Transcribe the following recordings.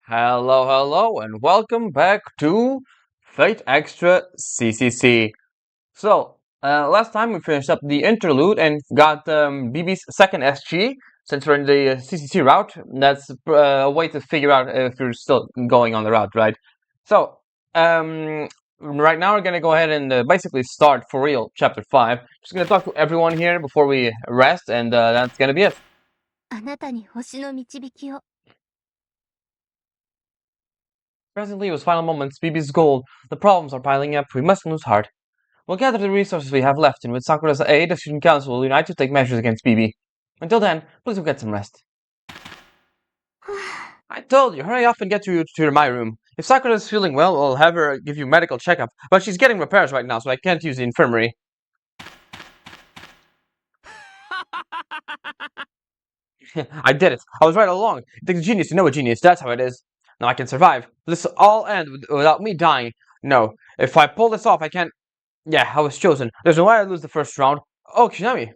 Hello, and welcome back to Fate Extra CCC. Last time we finished up the interlude and got BB's second SG. Since we're in the CCC route, that's a way to figure out if you're still going on the route, right? So, right now we're gonna go ahead and basically start for real, Chapter 5. Just gonna talk to everyone here before we rest, and that's gonna be it. あなたに星の導きを。 Presently, it was final moments. BB's gold. The problems are piling up. We mustn't lose heart. We'll gather the resources we have left, and with Sakura's aid, the Student Council will unite to take measures against BB. Until then, please go get some rest. I told you, hurry up and get to my room. If Sakura's feeling well, we'll have her give you medical checkup. But she's getting repairs right now, so I can't use the infirmary. I did it. I was right all along. It takes a genius to know a genius. That's how it is. Now I can survive. This will all end without me dying. No, if I pull this off, I can't. Yeah, I was chosen. There's no way I lose the first round. Oh, Kishinami.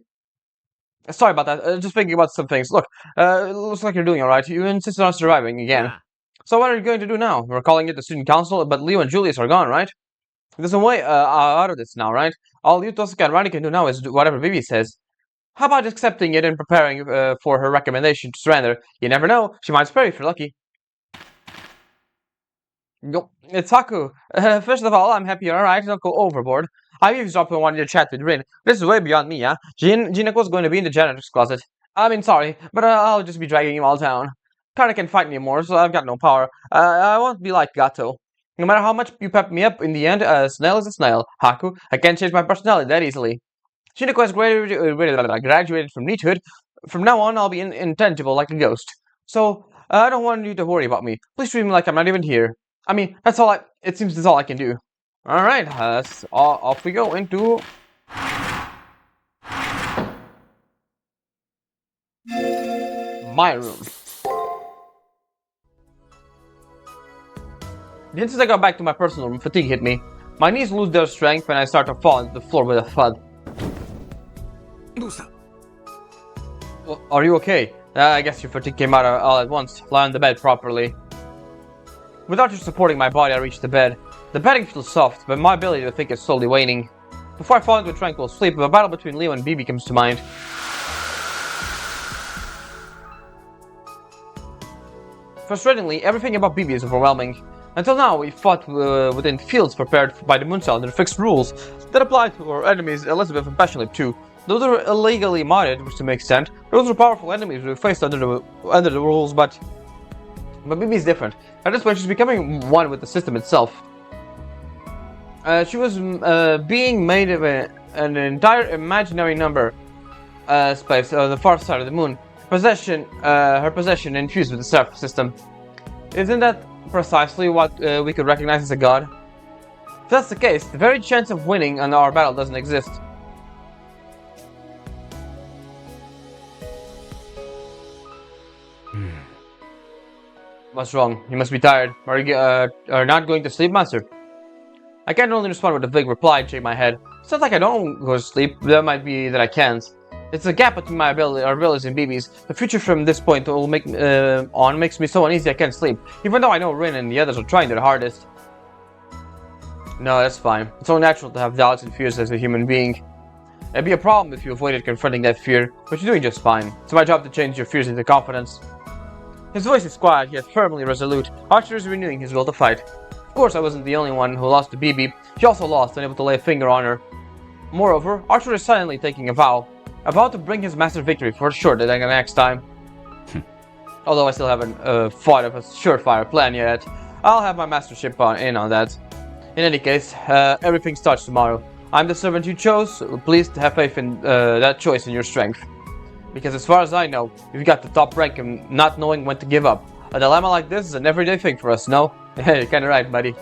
Sorry about that. Just thinking about some things. Look, it looks like you're doing alright. You insisted on surviving again. Yeah. So what are you going to do now? We're calling it the student council, but Leo and Julius are gone, right? There's no way out of this now, right? All you, Tosuke, and Rani can do now is do whatever Vivi says. How about accepting it and preparing for her recommendation to surrender? You never know. She might spare you if you're lucky. Yo, it's Haku. First of all, I'm happy you're alright. Don't go overboard. I eavesdropped and wanted to chat with Rin. This is way beyond me, yeah? Jinako's going to be in the janitor's closet. I mean, sorry, but I'll just be dragging him all down. Kinda can't fight anymore, so I've got no power. I won't be like Gato. No matter how much you pep me up, in the end, a snail is a snail. Haku, I can't change my personality that easily. Shinako has graduated from neathood. From now on, I'll be intangible like a ghost. So, I don't want you to worry about me. Please treat me like I'm not even here. I mean, it seems that's all I can do. Alright, off we go into... my room. The instant I got back to my personal room, fatigue hit me. My knees lose their strength and I start to fall into the floor with a thud. Well, are you okay? I guess your fatigue came out all at once. Lie on the bed properly. Without you supporting my body, I reach the bed. The bedding feels soft, but my ability to think is slowly waning. Before I fall into a tranquil sleep, a battle between Leo and BB comes to mind. Frustratingly, everything about BB is overwhelming. Until now, we fought within fields prepared by the Moonsail under fixed rules that apply to our enemies Elizabeth and Passionlip too. Those are illegally modded, which to make sense. Those are powerful enemies we faced under the rules, but BB is different. At this point, she's becoming one with the system itself. She was being made of an entire imaginary number space on the far side of the moon. Her possession infused with the Seraph system. Isn't that precisely what we could recognize as a god? If that's the case, the very chance of winning on our battle doesn't exist. What's wrong? You must be tired. Are you not going to sleep, master? I can't only respond with a vague reply and shake my head. It's not like I don't go to sleep. That might be that I can't. It's a gap between our abilities and BB's. The future from this point will makes me so uneasy I can't sleep. Even though I know Rin and the others are trying their hardest. No, that's fine. It's only natural to have doubts and fears as a human being. It'd be a problem if you avoided confronting that fear, but you're doing just fine. It's my job to change your fears into confidence. His voice is quiet, yet firmly resolute. Archer is renewing his will to fight. Of course, I wasn't the only one who lost to BB. She also lost, unable to lay a finger on her. Moreover, Archer is silently taking a vow to bring his master victory for sure the next time. Although I still haven't thought of a surefire plan yet, I'll have my mastership in on that. In any case, everything starts tomorrow. I'm the servant you chose, so please have faith in that choice and your strength. Because as far as I know, you've got the top rank in not knowing when to give up. A dilemma like this is an everyday thing for us, no? You're kinda right, buddy.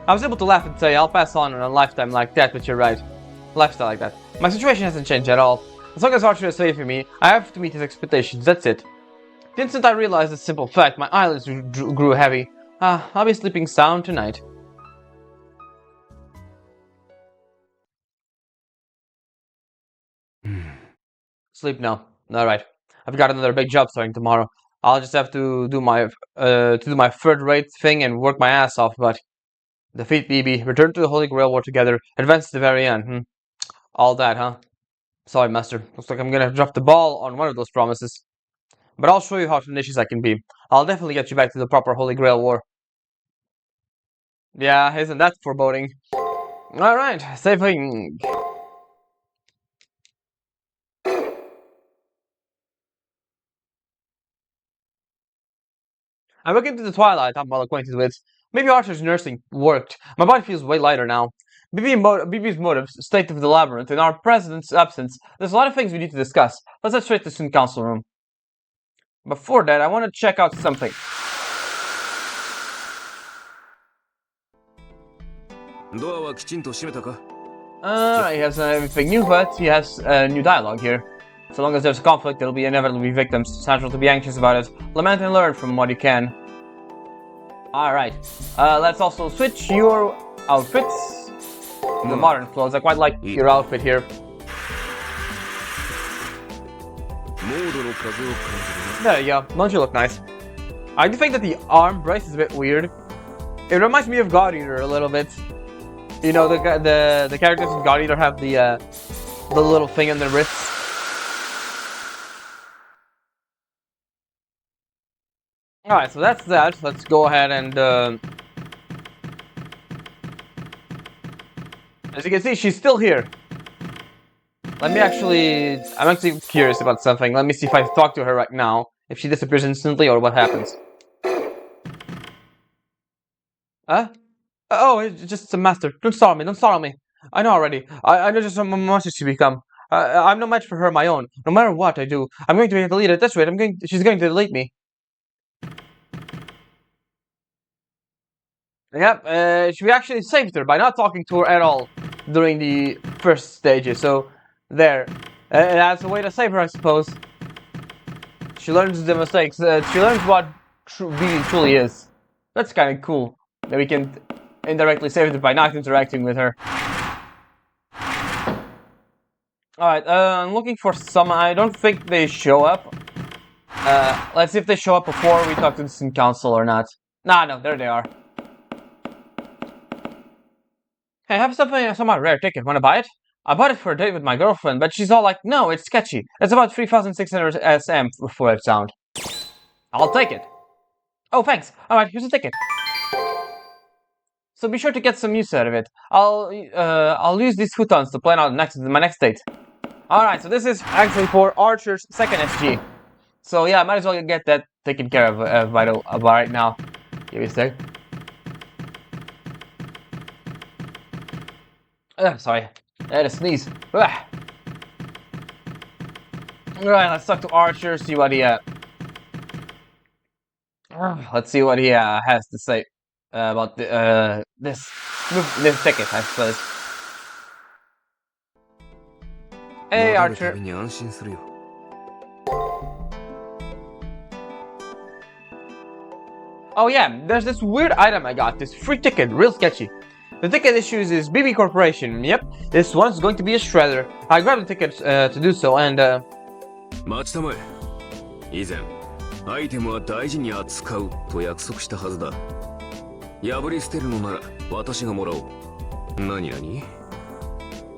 I was able to laugh and say, I'll pass on in a lifetime like that, but you're right. Lifestyle like that. My situation hasn't changed at all. As long as Archer is safe for me, I have to meet his expectations, that's it. The instant I realized this simple fact, my eyelids grew heavy. I'll be sleeping sound tonight. Sleep now. Alright. I've got another big job starting tomorrow. I'll just have to do my third-rate thing and work my ass off. But defeat BB, return to the Holy Grail War together, advance to the very end. All that, huh? Sorry, Master. Looks like I'm gonna drop the ball on one of those promises. But I'll show you how tenacious I can be. I'll definitely get you back to the proper Holy Grail War. Yeah, isn't that foreboding? Alright, saving. I look into the twilight I'm well acquainted with. Maybe Archer's nursing worked. My body feels way lighter now. BB's motives, state of the labyrinth, in our president's absence. There's a lot of things we need to discuss. Let's head straight to the student council room. Before that, I want to check out something. He has everything new, but he has new dialogue here. So long as there's a conflict, there'll be inevitably victims. It's natural to be anxious about it. Lament and learn from what you can. Alright. Let's also switch your outfits. The modern clothes. I quite like your outfit here. There you go. Don't you look nice? I do think that the arm brace is a bit weird. It reminds me of God Eater a little bit. You know, the characters in God Eater have the little thing in their wrists. Alright, so that's that. Let's go ahead and as you can see, she's still here. I'm actually curious about something. Let me see if I talk to her right now. If she disappears instantly or what happens. Huh? Oh, it's just a master. Don't startle me. I know already. I know just how monster she become. I'm no match for her on my own. No matter what I do, I'm going to be deleted. At this rate, she's going to delete me. Yep, we actually saved her by not talking to her at all during the first stages, so there. That's a way to save her, I suppose. She learns the mistakes, she learns what being truly is. That's kind of cool, that we can indirectly save her by not interacting with her. Alright, I'm looking for some, I don't think they show up. Let's see if they show up before we talk to the student council or not. Nah, no, there they are. Hey, I have some rare ticket. Wanna buy it? I bought it for a date with my girlfriend, but she's all like, no, it's sketchy. It's about 3,600 SM for that sound. I'll take it. Oh, thanks. Alright, here's a ticket. So be sure to get some use out of it. I'll use these futons to plan out my next date. Alright, so this is actually for Archer's second SG. So yeah, I might as well get that taken care of right now. Give me a sec. Sorry. I had a sneeze. Alright, let's talk to Archer, see what he let's see what he has to say about this ticket, I suppose. Hey, Archer. Oh yeah, there's this weird item I got, this free ticket, real sketchy. The ticket issues is BB Corporation. Yep, this one's going to be a shredder. I grabbed the ticket to do so, and待ちたまえ。以前、アイテムは大事に扱うと約束したはずだ。破り捨てるのなら私がもらおう。何々？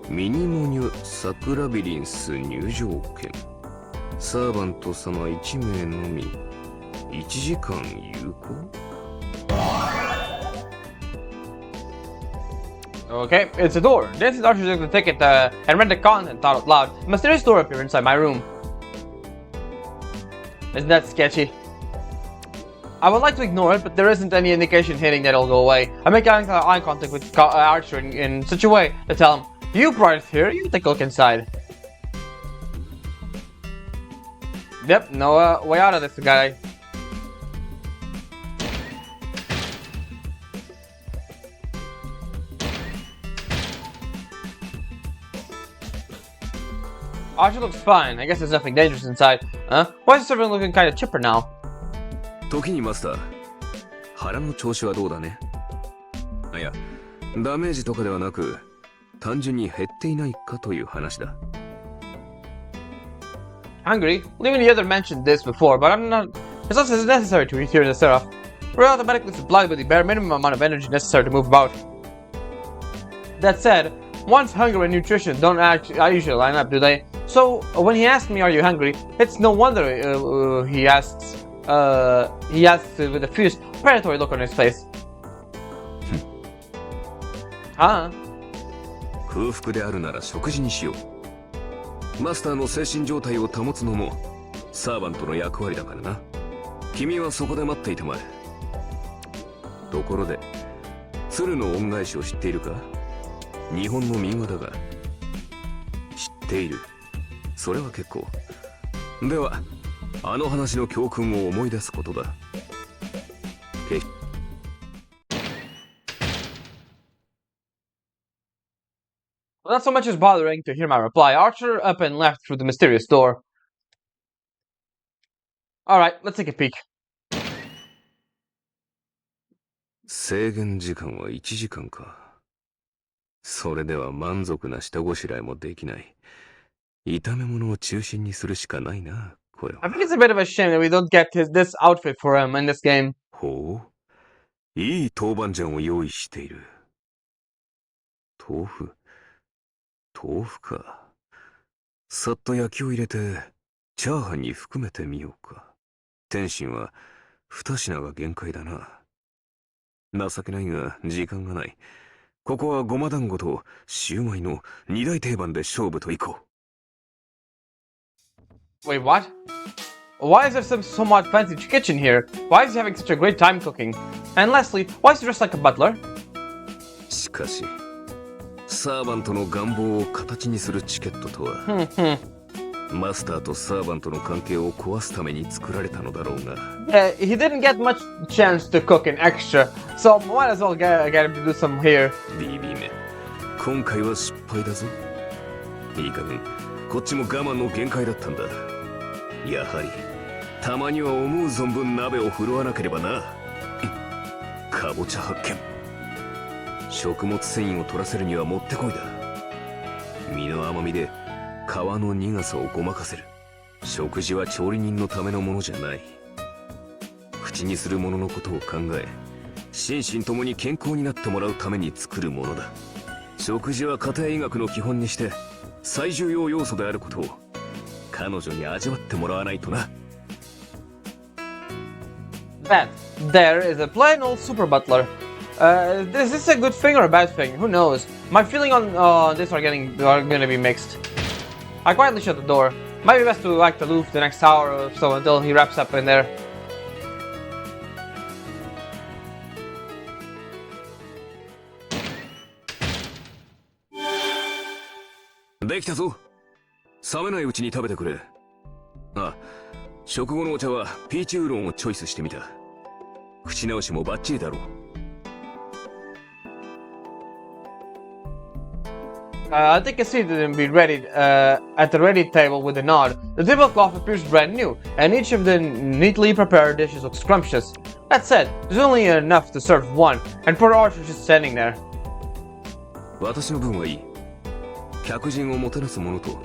ミニモニュサクラビリンス入場券。サーバント様1名のみ。1時間有効？ Okay, it's a door. This is Archer took the ticket and read the content out loud. A mysterious door appeared inside my room. Isn't that sketchy? I would like to ignore it, but there isn't any indication hinting that it'll go away. I make eye contact with Archer in such a way to tell him, you brought it here, you take a look inside. Yep, no way out of this guy. Archer looks fine. I guess there's nothing dangerous inside. Huh? Why is the servant looking kind of chipper now? 時にマスター、腹の調子はどうだね。いや、ダメージとかではなく、単純に減っていないかという話だ。Hungry? Even the other mentioned this before, but I'm It's not necessary to return the Seraph. We're automatically supplied with the bare minimum amount of energy necessary to move about. That said, one's hunger and nutrition don't usually line up, do they? So, when he asks me, "Are you hungry?" it's no wonder he asks with a fierce, predatory look on his face. Huh? 空腹であるなら食事にしよう。マスターの精神状態を保つのもサーバントの役割だからな。君はそこで待っていてまえ。ところで、鶴の恩返しを知っているか？日本の民話だが。知っている。それは結構。では、あの話の教訓を思い出すことだ。Not so much as bothering to hear my reply, Archer up and left through the mysterious door. Alright, let's take a peek. 制限時間は1時間か。それでは満足な下ごしらえもできない。炒め物を中心にするしかないな、これは。I think it's a bit of a shame that we don't get this outfit for him in this game. ほう。いい豆板醤を用意している。豆腐か。さっと焼きを入れて、チャーハンに含めてみようか。天津は2品が限界だな。情けないが時間がない。ここはごま団子とシューマイの2大定番で勝負といこう。Wait, what? Why is there some somewhat fancy kitchen here? Why is he having such a great time cooking? And lastly, why is he dressed like a butler? しかし、サーバントの願望を形にするチケットとは、マスターとサーバントの関係を壊すために作られたのだろうが。He didn't get much chance to cook an extra, so might as well get him to do some here. ビビめ、今回は失敗だぞ。いい加減、こっちも我慢の限界だったんだ。やはり、たまには思う存分鍋を振るわなければな。かぼちゃ発見。食物繊維を取らせるにはもってこいだ。身の甘みで皮の苦さをごまかせる。食事は調理人のためのものじゃない。口にする者のことを考え、心身ともに健康になってもらうために作るものだ。食事は家庭医学の基本にして最重要要素であることを彼女に味わってもらわないとな。That there is a plain old super butler. Is this a good thing or a bad thing? Who knows? My feeling on this are gonna be mixed. I quietly shut the door. Might be best to act aloof the next hour or so until he wraps up in there. Deきたぞ。冷めないうちに食べてくれ。あ、食後のお茶はピーチウーロンをチョイスしてみた。口直しもバッチリだろう。I take a seat and be ready at the ready table with a nod. The tablecloth appears brand new, and each of the neatly prepared dishes looks scrumptious. That said, there's only enough to serve one, and poor Archer is just standing there. 私の分はいい。客人をもてなすものと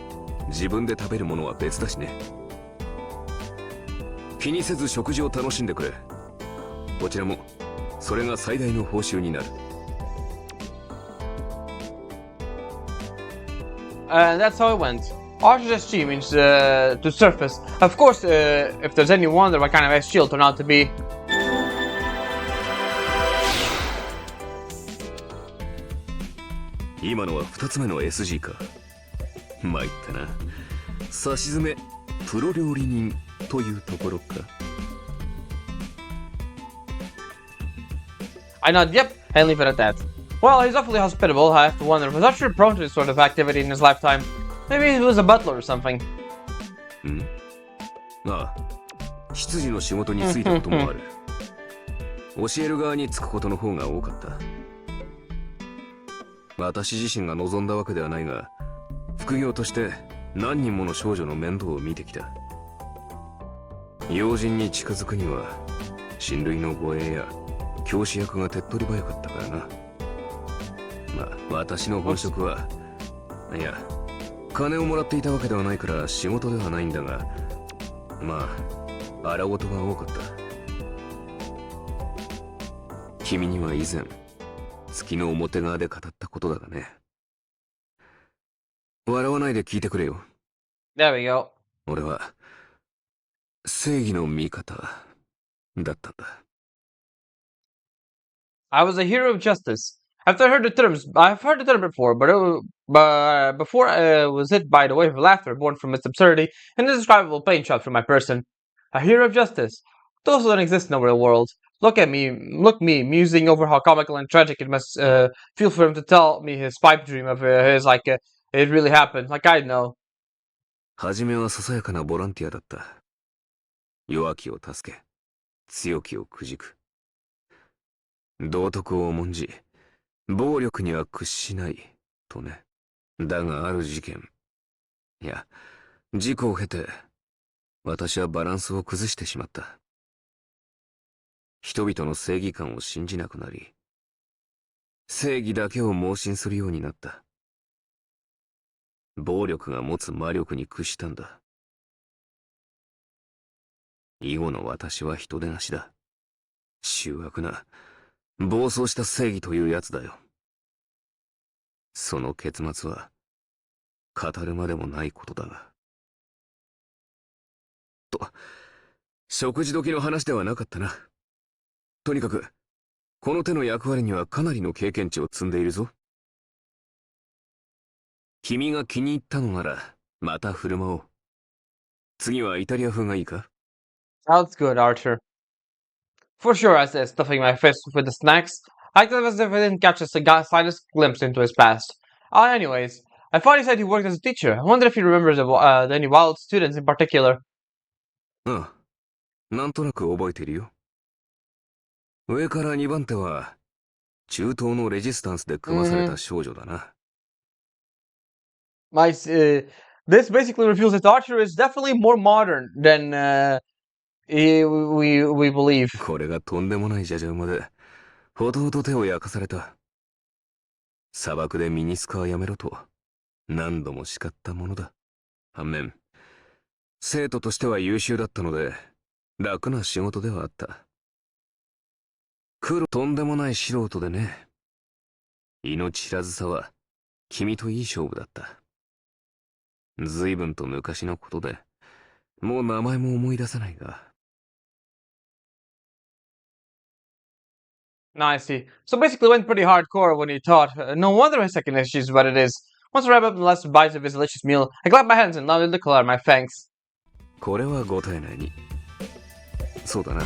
自分で食べるものは別だしね。気にせず食事を楽しんでくれ。こちらもそれが最大の報酬になる。That's how it went. Archer's SG means to surface. Of course, if there's any wonder what kind of SG will turn out to be. 今のは2つ目の SG か。参ったな。さしずめプロ料理人というところか。I nod yep and leave it at that. Well, he's awfully hospitable. I have to wonder if he's actually prone to this sort of activity in his lifetime. Maybe he was a butler or something. ああ、執事の仕事に就いたこともある。教える側に就くことの方が多かった。私自身が望んだわけではないが、副業として何人もの少女の面倒を見てきた。要人に近づくには親類の護衛や教師役が手っ取り早かったからな。まあ私の本職は、いや金をもらっていたわけではないから仕事ではないんだが、まあ荒事が多かった。君には以前、月の表側で語ったことだがね。笑わないで聞いてくれよ。There we go. 俺は、正義の味方だったんだ。I was a hero of justice. I've heard the term before, but before I was hit by the wave of laughter born from its absurdity and indescribable pain shot through my person. A hero of justice. Those don't exist in the real world. Look me, musing over how comical and tragic it must feel for him to tell me his pipe dream of his like it really happened, like I know. 初めはささやかなボランティアだった。弱きを助け、強きをくじく。道徳を重んじ、暴力には屈しない、とね。だがある事件、いや、事故を経て、私はバランスを崩してしまった。人々の正義感を信じなくなり、正義だけを盲信するようになった。暴力が持つ魔力に屈したんだ。以後の私は人でなしだ。醜悪な、暴走した正義というやつだよ。その結末は、語るまでもないことだが。と、食事時の話ではなかったな。とにかく、この手の役割にはかなりの経験値を積んでいるぞ。君が気に入ったのなら、また振る舞おう。次はイタリア風がいいか？ Sounds good, Archer. For sure, I said, stuffing my fist with the snacks. I acted as if I didn't catch the slightest glimpse into his past. Anyways, I thought he said he worked as a teacher. I wonder if he remembers any wild students in particular. ああ、なんとなく覚えているよ。上から2番手は、中東のレジスタンスで組まされた少女だな。This basically reveals that Archer is definitely more modern than we believe. これがとんでもないじゃじゃ馬で、ほとほと手を焼かされた。砂漠でミニスカはやめろと、何度も叱ったものだ。反面、生徒としては優秀だったので、楽な仕事ではあった。とんでもない素人でね。命知らずさは、君といい勝負だった。随分と昔のことで、もう名前も思い出せないが。No, I see. So basically went pretty hardcore when he taught. No wonder his second issue is what it is. Once I wrap up the last bites of his delicious meal, I clap my hands and loudly declare my thanks. これはご丁寧に。そうだな。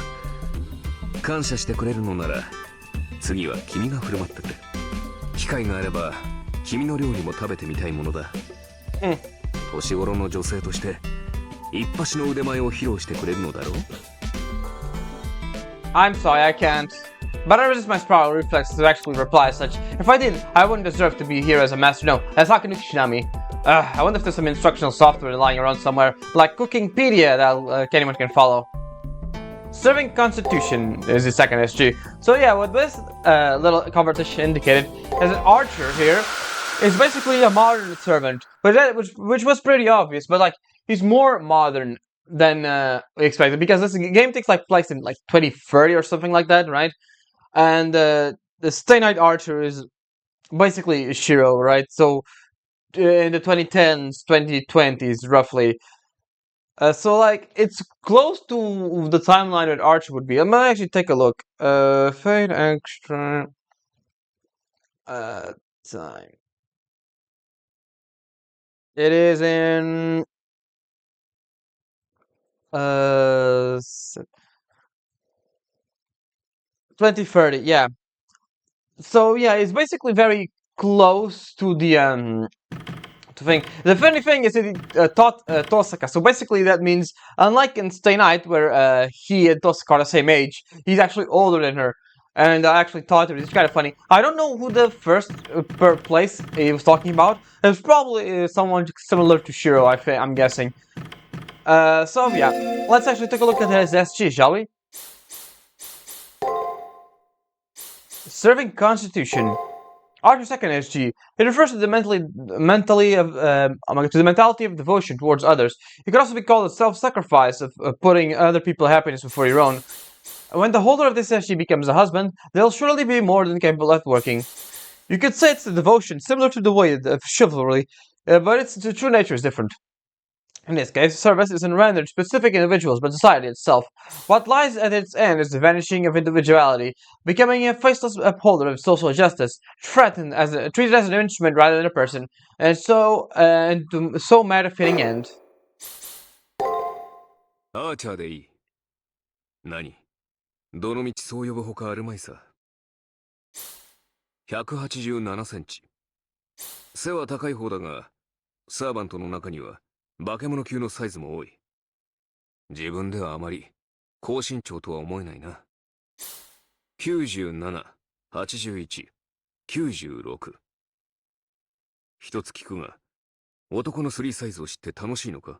感謝してくれるのなら、次は君が振る舞ってくれ。機会があれば、君の料理も食べてみたいものだ。年頃の女性として、一発の腕前を披露してくれるのだろう？ I'm sorry, I can't. But I resist my spiral reflex to actually reply as such. If I did, I wouldn't deserve to be here as a master. No, as Hakanu Kishinami. I wonder if there's some instructional software lying around somewhere, like Cookingpedia, that anyone can follow. Serving Constitution is the second SG. So yeah, what this little conversation indicated is that Archer here is basically a modern servant, which was pretty obvious, but like he's more modern than we expected, because this game takes place in like 2030 or something like that, right? And the Stay Night Archer is basically Shiro, right? So in the 2010s, 2020s, roughly. So like it's close to the timeline that Archer would be. I'm gonna actually take a look. Fate extra time. It is in 2030, yeah. So yeah, it's basically very close to the thing. The funny thing is it taught Tosaka. So basically that means, unlike in Stay Night, where he and Tosaka are the same age, he's actually older than her. And I actually taught her. It's kind of funny. I don't know who the first per place he was talking about. It's probably someone similar to Shiro, I'm guessing. So yeah, let's actually take a look at his SG, shall we? Serving Constitution. Archer's second SG. It refers to the mentality of devotion towards others. It could also be called a self-sacrifice of putting other people's happiness before your own. When the holder of this SG becomes a husband, they'll surely be more than capable of working. You could say it's a devotion, similar to the way of chivalry, but its true nature is different. In this case, service isn't rendered to specific individuals, but society itself. What lies at its end is the vanishing of individuality, becoming a faceless upholder of social justice, treated as an instrument rather than a person, and so mad a fitting end. アーチャーでいい。何？どのみちそう呼ぶほかあるまいさ。187センチ。背は高い方だが、サーバントの中には化け物級のサイズも多い。自分ではあまり高身長とは思えないな。97、81、96。一つ聞くが、男の3サイズを知って楽しいのか？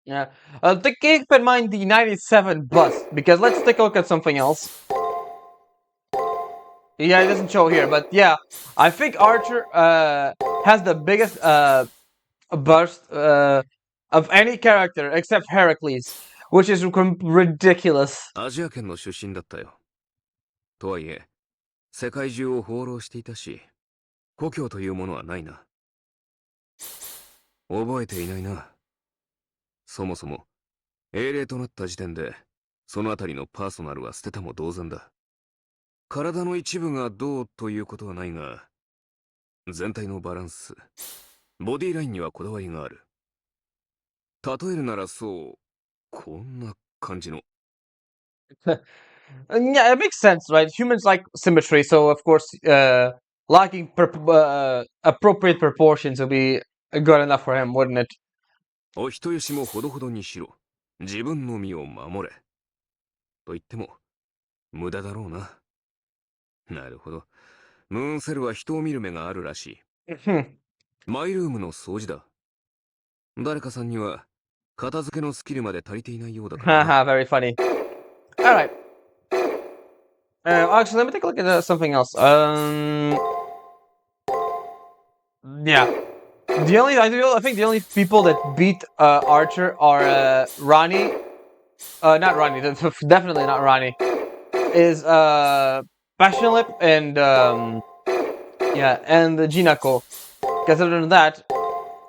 Yeah. Keep in mind the 97 bust, because let's take a look at something else. Yeah, it doesn't show here, but yeah, I think Archer has the biggest bust of any character except Heracles, which is ridiculous. アジア圏の出身だったよ。とはいえ、世界中を放浪していたし、故郷というものはないな。覚えていないな。そもそも、英霊となった時点で、そのあたりのパーソナルは捨てたも同然だ。体の一部がどうということはないが、全体のバランス、ボディラインにはこだわりがある。例えるならそう、こんな感じの。Yeah, it makes sense, right? Humans like symmetry, so of course, lacking appropriate proportions would be good enough for him, wouldn't it? お人よしもほどほどにしろ。自分の身を守れ。と言っても、無駄だろうな。なるほど。ムーンセルは人を見る目があるらしい。マイルームの掃除だ。誰かさんには、片付けのスキルまで足りていないようだからな。Haha, very funny. Alright. Actually, let me take a look at something else. Yeah. I think the only people that beat Archer are Ronnie. Not Ronnie. Definitely not Ronnie. Is Passionlip and and Jinako. Because other than that,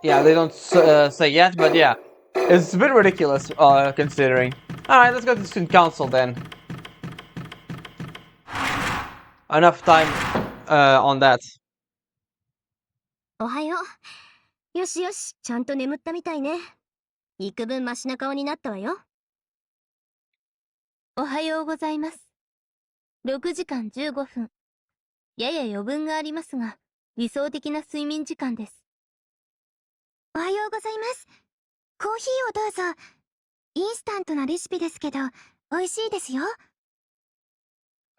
yeah, they don't say yet, but yeah, it's a bit ridiculous considering. All right, let's go to the student council then. Enough time on that. おはよう。よしよし、ちゃんと眠ったみたいね。幾分マシな顔になったわよ。おはようございます。6時間15分。やや余分がありますが、理想的な睡眠時間です。おはようございます。コーヒーをどうぞ。インスタントなレシピですけど、美味しいですよ。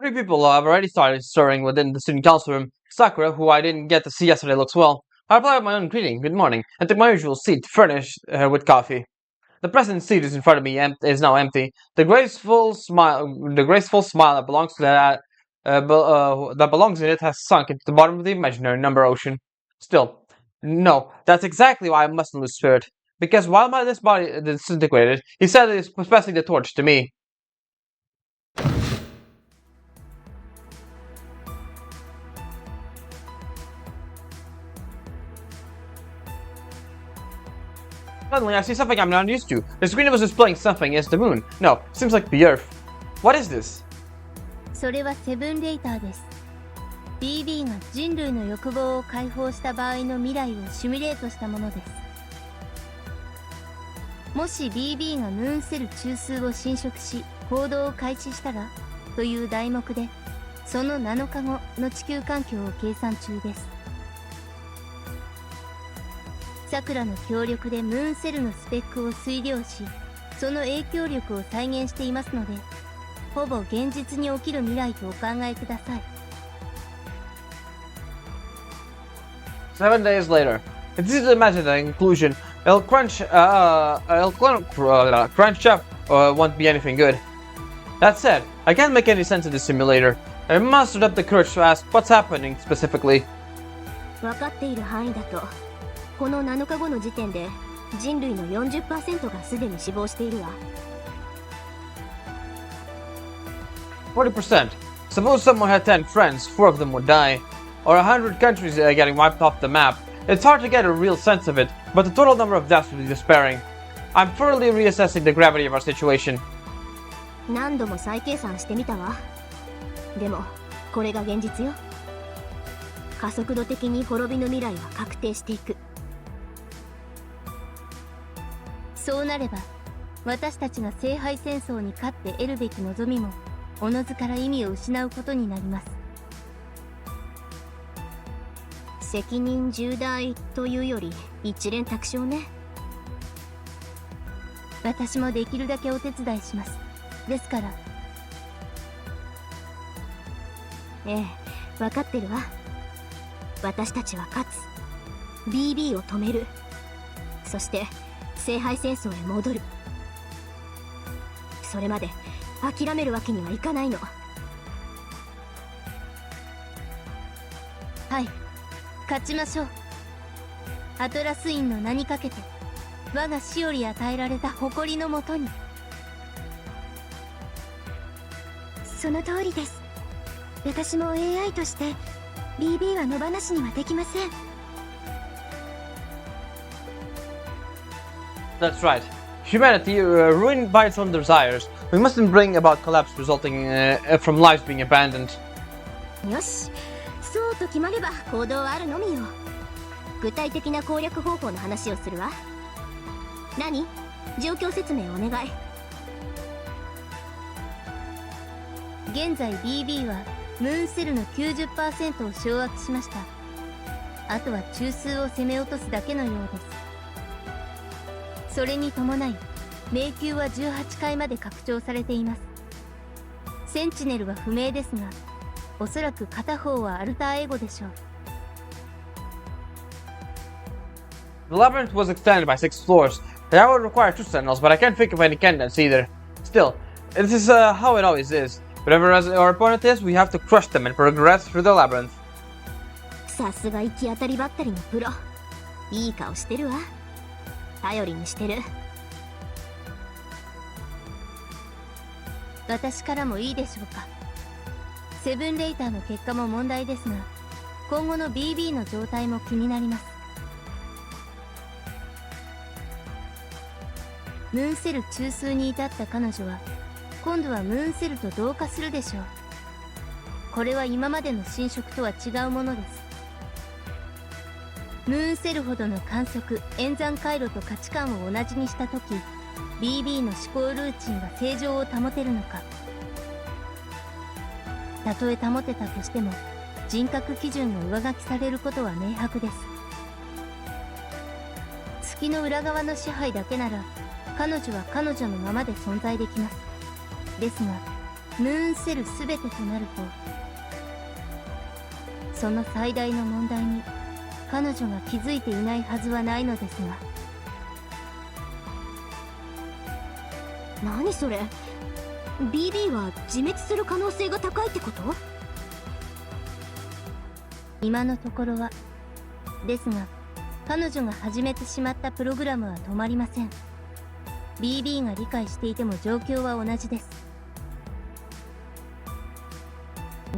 Three people have already started stirring within the student council room. Sakura, who I didn't get to see yesterday, looks well. I reply with my own greeting, good morning, and took my usual seat, furnished with coffee. The president's seat is in front of me is now empty. The graceful smile that belongs to that belongs in it has sunk into the bottom of the imaginary number ocean. Still, no, that's exactly why I mustn't lose spirit. Because while this body disintegrated, he said that he's passing the torch to me. Suddenly, I see something I'm not used to. The screen was displaying something as the moon. No, seems like the Earth. What is this? それはセブンレイターです。BB が人類の欲望を解放した場合の未来をシミュレートしたものです。もし BB がムーンセル中枢を侵食し行動を開始したらという題目で、その7日後の地球環境を計算中です。さくらの協力でムーンセルのスペックを推量し、その影響力を再現していますので、ほぼ現実に起きる未来とお考えください。7 days later. It's easy to imagine the conclusion. It'll crunch up won't be anything good. That said, I can't make any sense of this simulator. I mustered up the courage to ask what's happening specifically. 分かっている範囲だとこの7日後の時点で人類の 40% がすでに死亡しているわ。 40%. Suppose someone had 10 friends, 4 of them would die, or 100 countries getting wiped off the map. It's hard to get a real sense of it, but the total number of deaths would be despairing. I'm thoroughly reassessing the gravity of our situation. 何度も再計算してみたわ。でもこれが現実よ。加速度的に滅びの未来は確定していく。そうなれば私たちが聖杯戦争に勝って得るべき望みもおのずから意味を失うことになります。責任重大というより一連卓上ね。私もできるだけお手伝いします。ですから。ええ、分かってるわ。私たちは勝つ。 BB を止める。そして聖杯戦争へ戻る。それまで諦めるわけにはいかないの。はい、勝ちましょう。アトラス院の名にかけて我が死より与えられた誇りのもとに。その通りです。私も AI として BB は野放しにはできません。That's right. Humanity, ruined by its own desires, we mustn't bring about collapse resulting from lives being abandoned. よし、そうと決まれば行動はあるのみよ。具体的な攻略方法の話をするわ。何？状況説明をお願い。現在 BB はムーンセルの 90% を掌握しました。あとは中枢を攻め落とすだけのようです。それに伴い迷宮は18階まで拡張されています。センチネルは不明ですが、おそらく片方はアルターエゴでしょう。 The labyrinth was extended by 6 floors. That would require 2 sentinels, but I can't think of any candidates either. Still, this is how it always is. Whatever our opponent is, we have to crush them and progress through the labyrinth. さすが行き当たりばったりのプロ。いい顔してるわ。頼りにしてる。私からもいいでしょうか。セブンレイターの結果も問題ですが、今後の BB の状態も気になります。ムーンセル中枢に至った彼女は今度はムーンセルと同化するでしょう。これは今までの侵食とは違うものです。ムーンセルほどの観測演算回路と価値観を同じにした時、 BB の思考ルーチンが正常を保てるのか。たとえ保てたとしても人格基準の上書きされることは明白です。月の裏側の支配だけなら彼女は彼女のままで存在できます。ですがムーンセル全てとなると、その最大の問題に彼女が気づいていないはずはないのですが。何それ？ BB は自滅する可能性が高いってこと？今のところは。ですが彼女が始めてしまったプログラムは止まりません。 BB が理解していても状況は同じです。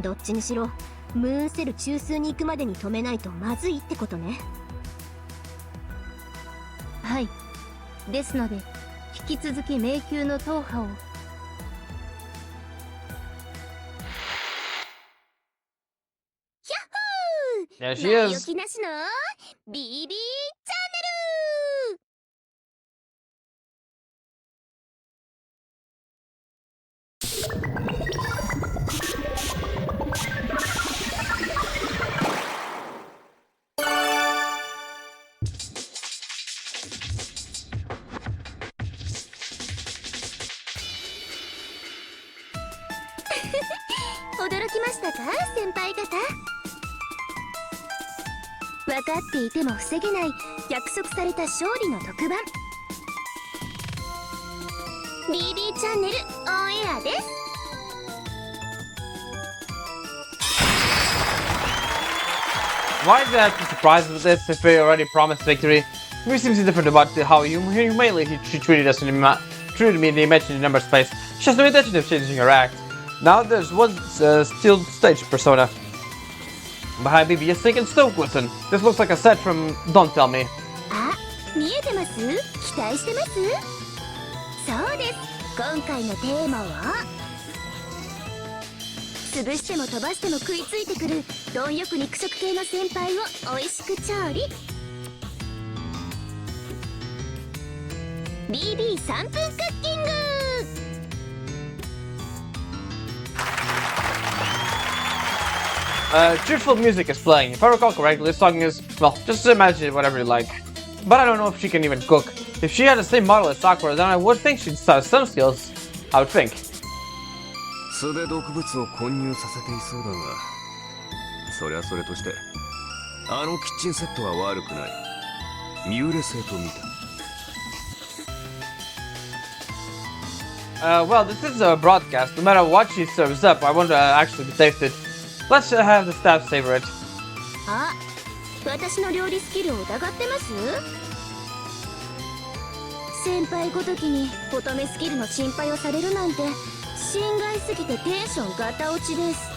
どっちにしろムーンセル中枢に行くまでに止めないとまずいってことね。はい。ですので引き続き迷宮の踏破を。ヒャッホー！ There she is. 前置きなしの BB チャンネル。驚きましたか、先輩方。分かっていても防げない約束された勝利の特番 BB チャンネルオンエアです。Why is that surprised with this if we already promised victory? He seems indifferent about how humanely she treated us treated me in the imaginary number space. She has no intention of changing her act. Now there's one still stage persona. Behind BB is thinking Stoke Wilson. This looks like a set from Don't Tell Me. あ、見えてます？期待してます？そうです。今回のテーマは潰しても飛ばしても食いついてくる貪欲肉食系の先輩を美味しく調理。 BB3 分クッキング。 Cheerful music is playing. If I recall correctly, this song is, well, just imagine it whatever you like. But I don't know if she can even cook. If she had the same model as Sakura, then I would think she'd have some skills. I would think. 素で毒物を混入させていそうだが、そりゃそれとして、あのキッチンセットは悪くない。ミューレ製と見た。 well, this is a broadcast. No matter what she serves up, I want to actually be tasted. Let's have the staff savor it. あ、私の料理スキルを疑ってます？先輩ごときに乙女スキルの心配をされるなんて心外すぎてテンションガタ落ちです。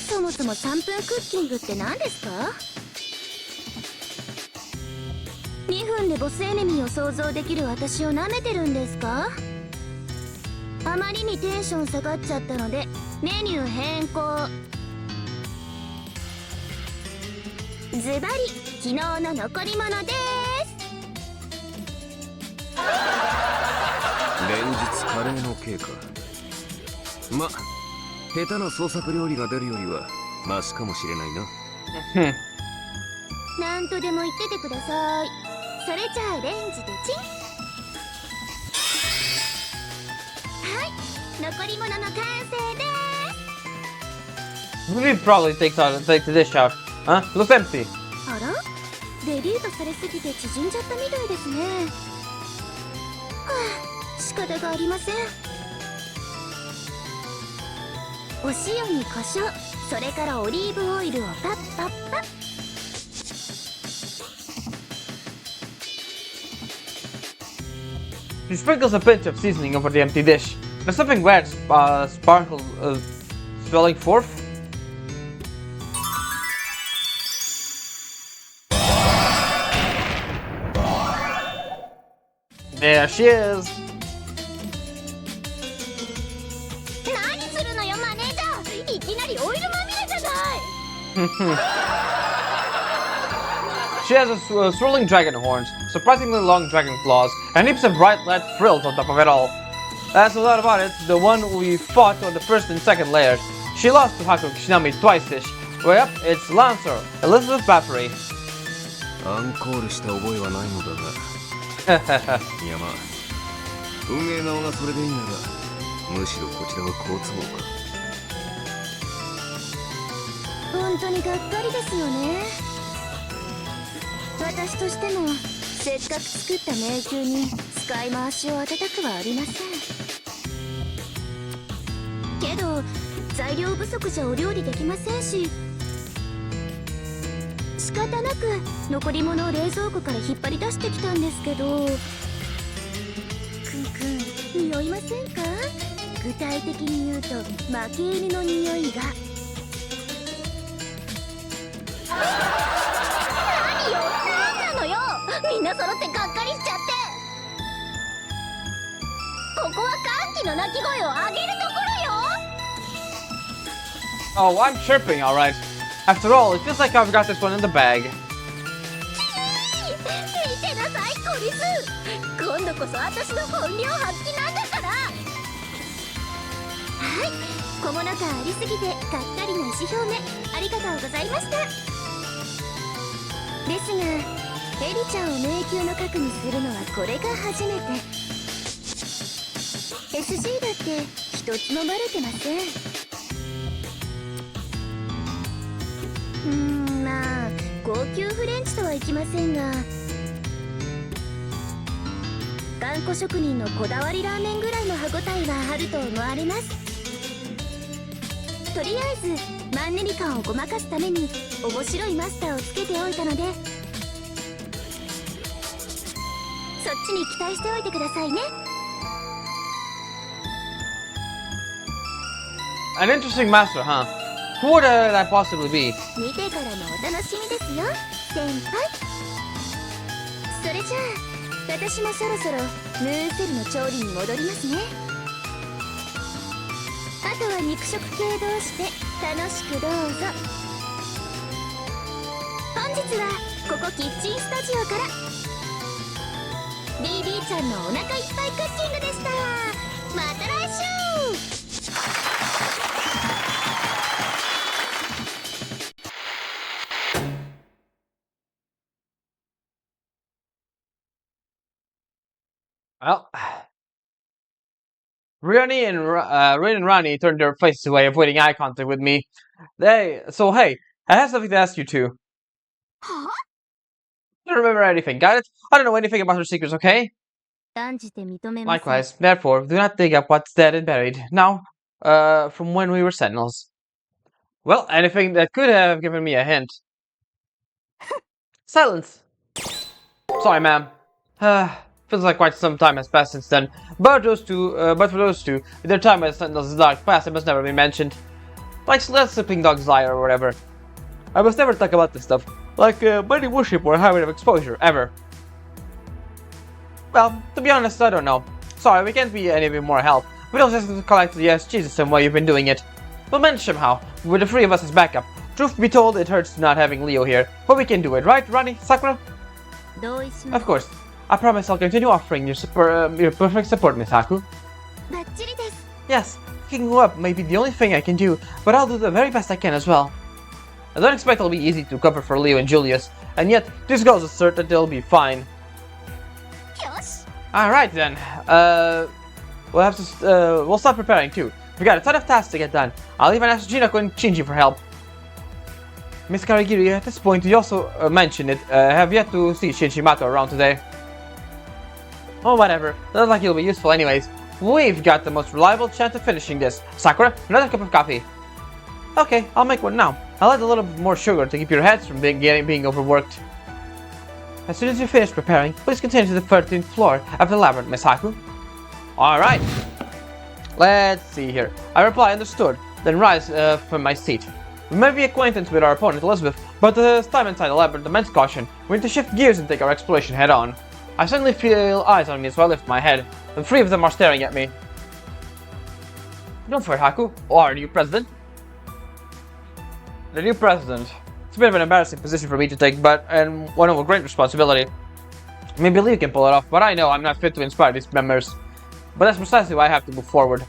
そもそも3分クッキングって何ですか？2分でボスエネミーを想像できる私を舐めてるんですか？あまりにテンション下がっちゃったのでメニュー変更。ズバリ昨日の残り物です。連日カレーの経過。ま、下手な創作料理が出るよりはマシかもしれないな。なんとでも言っててください。それじゃあレンジでチン。はい、残り物の完成です。 Ruby probably take the dish out. Huh? Looks empty. あら、レディートされすぎて縮んじゃったみたいですね。はあ、仕方がありません。お塩に胡椒、それからオリーブオイルをパッパッパッ。 She sprinkles a pinch of seasoning over the empty dish. There's something red sparkle swelling forth. There she is. 何するのよマネージャー。いきなりオイルまみれじゃない。 She has swirling dragon horns, surprisingly long dragon claws, and heaps of bright red frills on top of it all. That's a lot about it, the one we fought on the first and second layers. She lost to Haku Kishinami twice-ish. Way up, it's Lancer, Elizabeth Bathory. アンコールした覚えはないのだが。いやまあ、運営側がそれでいいなら、むしろこちらは好都合か。本当にがっかりですよね。私としてもせっかく作った迷宮に使い回しを当てたくはありませんけど、材料不足じゃお料理できませんし、仕方なく残り物を冷蔵庫から引っ張り出してきたんですけど、くんくん匂いませんか？具体的に言うと負け犬の匂いが。何よ、なんなのよ、みんな揃ってがっかりしちゃって。ここは歓喜の鳴き声を上げるところよ。 Oh, I'm chirping, alright. After all, it feels like I've got this one in the bag. 見てなさいコリス、今度こそ私の本領発揮なんだから。はい、小物感ありすぎてがっかりな意思表明ありがとうございました。ですがエリちゃんを迷宮の核にするのはこれが初めて。 SG だって一つもバレてません。まあ高級フレンチとはいきませんが、頑固職人のこだわりラーメンぐらいの歯ごたえはあると思われます。とりあえずマンネリ感をごまかすために面白いマスターをつけておいたので、そっちに期待しておいてくださいね。 An interesting master, huh? Who would that possibly be? 見てからのお楽しみですよ、先輩。それじゃあ私もそろそろムーンセルの調理に戻りますね。あとは肉食系同士で楽しくどうぞ。本日はここキッチンスタジオから BB ちゃんのお腹いっぱいクッキングでした。また来週。Well, Rin and Rani turned their faces away, avoiding eye contact with me. Hey, I have something to ask you two. Huh? I don't remember anything, got it? I don't know anything about her secrets, okay? 断じて認めます。 Likewise, therefore, do not dig up what's dead and buried. Now, from when we were sentinels. Well, anything that could have given me a hint. Silence! Sorry, ma'am. Feels like quite some time has passed since then. But for those two, their time as sentinels is dark past, it must never be mentioned. Like let sleeping dogs lie or whatever. I must never talk about this stuff. Like mighty worship or habit of exposure, ever. Well, to be honest, I don't know. Sorry, we can't be any more help. We don't just collect the SGs the same way you've been doing it. We'll manage somehow, with the three of us as backup. Truth be told, it hurts not having Leo here, but we can do it, right, Ronnie, Sakura? 同意します。 Of course. I promise I'll continue offering your perfect support, Miss Haku. バッチリです。 Yes, picking you up may be the only thing I can do, but I'll do the very best I can as well. I don't expect it'll be easy to cover for Leo and Julius, and yet this goes assert that they'll be fine. よし。 Alright then, we'll start preparing too. We got a ton of tasks to get done. I'll even ask Jinako and Shinji for help. Miss Karigiri, at this point you also mentioned it, have yet to see Shinjimato around today. Oh, whatever. Looks like he'll be useful anyways. We've got the most reliable chance of finishing this. Sakura, another cup of coffee. Okay, I'll make one now. I'll add a little bit more sugar to keep your heads from being overworked. As soon as you finish preparing, please continue to the 13th floor of the labyrinth, Miss Haku. Alright. Let's see here. I reply, understood, then rise from my seat. We may be acquainted with our opponent, Elizabeth, but this time inside the labyrinth demands caution. We need to shift gears and take our exploration head on. I suddenly feel eyes on me as I lift my head. The three of them are staring at me. Don't fret, Haku. Our new president. The new president. It's a bit of an embarrassing position for me to take, and one of a great responsibility. Maybe Leo can pull it off, but I know I'm not fit to inspire these members. But that's precisely why I have to move forward.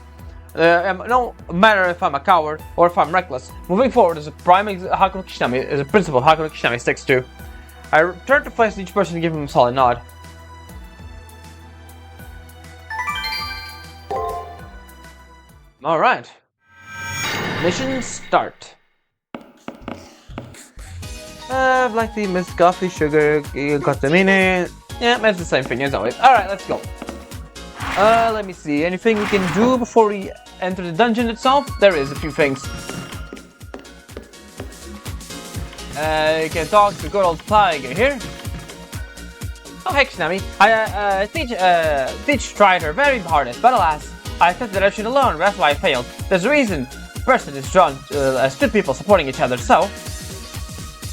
No matter if I'm a coward or if I'm reckless, moving forward is a principle Haku Kishinami sticks to. I turn to face each person and give him a solid nod. Alright. Mission start. Black tea, Miss Coffee, sugar, got them in it. Yeah, that's the same thing as always. Alright, let's go. Let me see. Anything we can do before we enter the dungeon itself? There is a few things. You can talk to good old Tiger here. Oh, hey, Kishinami. Teach tried her very hardest, but alas, I accepted that I should alone, that's why I failed. There's a reason. Person is drawn to astute people supporting each other, so...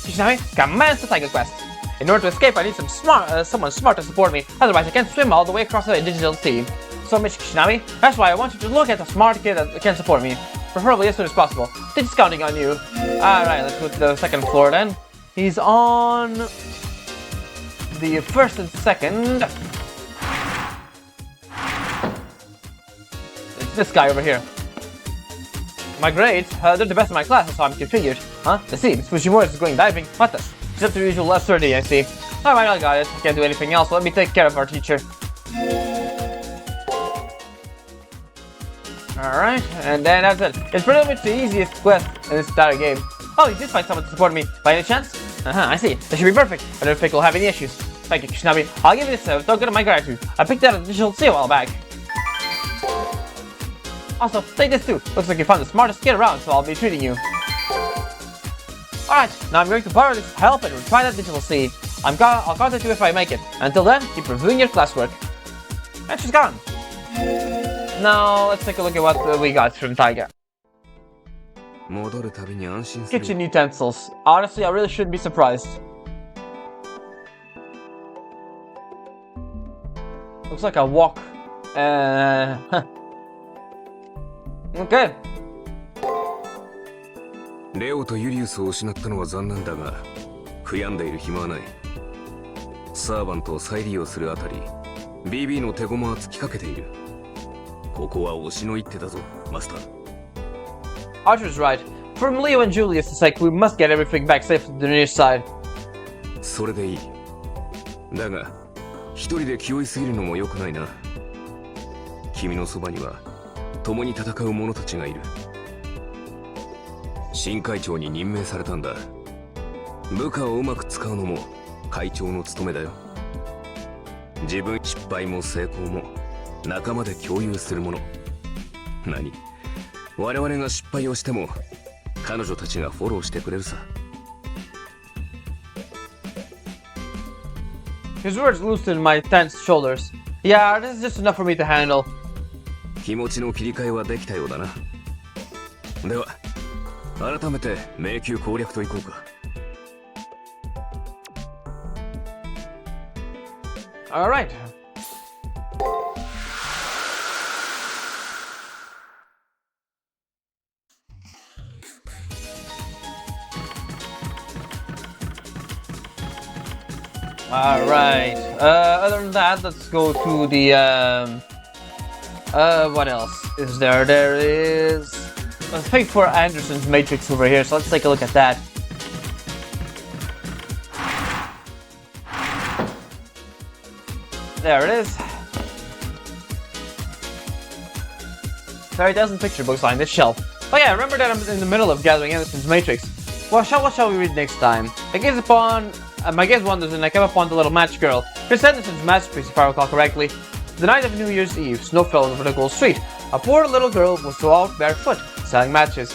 Kishinami, commands the Tiger Quest. In order to escape, I need someone smart to support me, otherwise I can't swim all the way across the digital sea. So, Miss Kishinami, that's why I want you to look at a smart kid that can support me. Preferably as soon as possible. Teach counting on you. Alright, let's go to the second floor then. He's on... the first and second. It's this guy over here. My grades, they're the best in my class, so I'm configured. Huh? I see, Miss Fujimura is going diving. What the? It's up to the usual less 30, I see. Alright, I got it. I can't do anything else. Let me take care of our teacher. Alright, and then that's it. It's pretty much the easiest quest in this entire game. Oh, you did find someone to support me. By any chance? I see. That should be perfect. I don't think we'll have any issues. Thank you, Kishinami. I'll give you this token of my gratitude. I picked out a digital sea a while back. Also, take this too. Looks like you found the smartest kid around, so I'll be treating you. Alright, now I'm going to borrow this help and try that digital seed. I'll contact you if I make it. Until then, keep reviewing your classwork. And she's gone. Now, let's take a look at what we got from Taiga. Kitchen utensils. Honestly, I really shouldn't be surprised. Looks like a wok. Okay. レオとユリウスを失ったのは残念だが、悔やんでいる暇はない。サーバントを再利用するあたり、BB の手駒は尽きかけている。ここは推しの一手だぞ、マスター。Archer's right. From Leo and Julius' sake, we must get everything back safe to the near side. それでいい。だが、一人で気負いすぎるのも良くないな。君のそばには、共に戦う者たちがいる。新会長に任命されたんだ。部下をうまく使うのも会長の務めだよ。自分失敗も成功も仲間で共有するもの。何？我々が失敗をしても彼女たちがフォローしてくれるさ。His words loosened my tense shoulders. Yeah, this is just enough for me to handle. 気持ちの切り替えはできたようだな。では改めて迷宮攻略といこうか。Alright. Alright. Other than that, let's go to the what else is there? There is let's pay for Anderson's matrix over here, so let's take a look at that. There it is. 30,000 picture books on this shelf. Oh yeah, remember that I'm in the middle of gathering Anderson's matrix. Well, what shall we read next time? My gaze wanders and I came upon the little match girl. Chris Anderson's masterpiece, if I recall correctly. The night of New Year's Eve, snow fell over the cold street. A poor little girl was out barefoot, selling matches.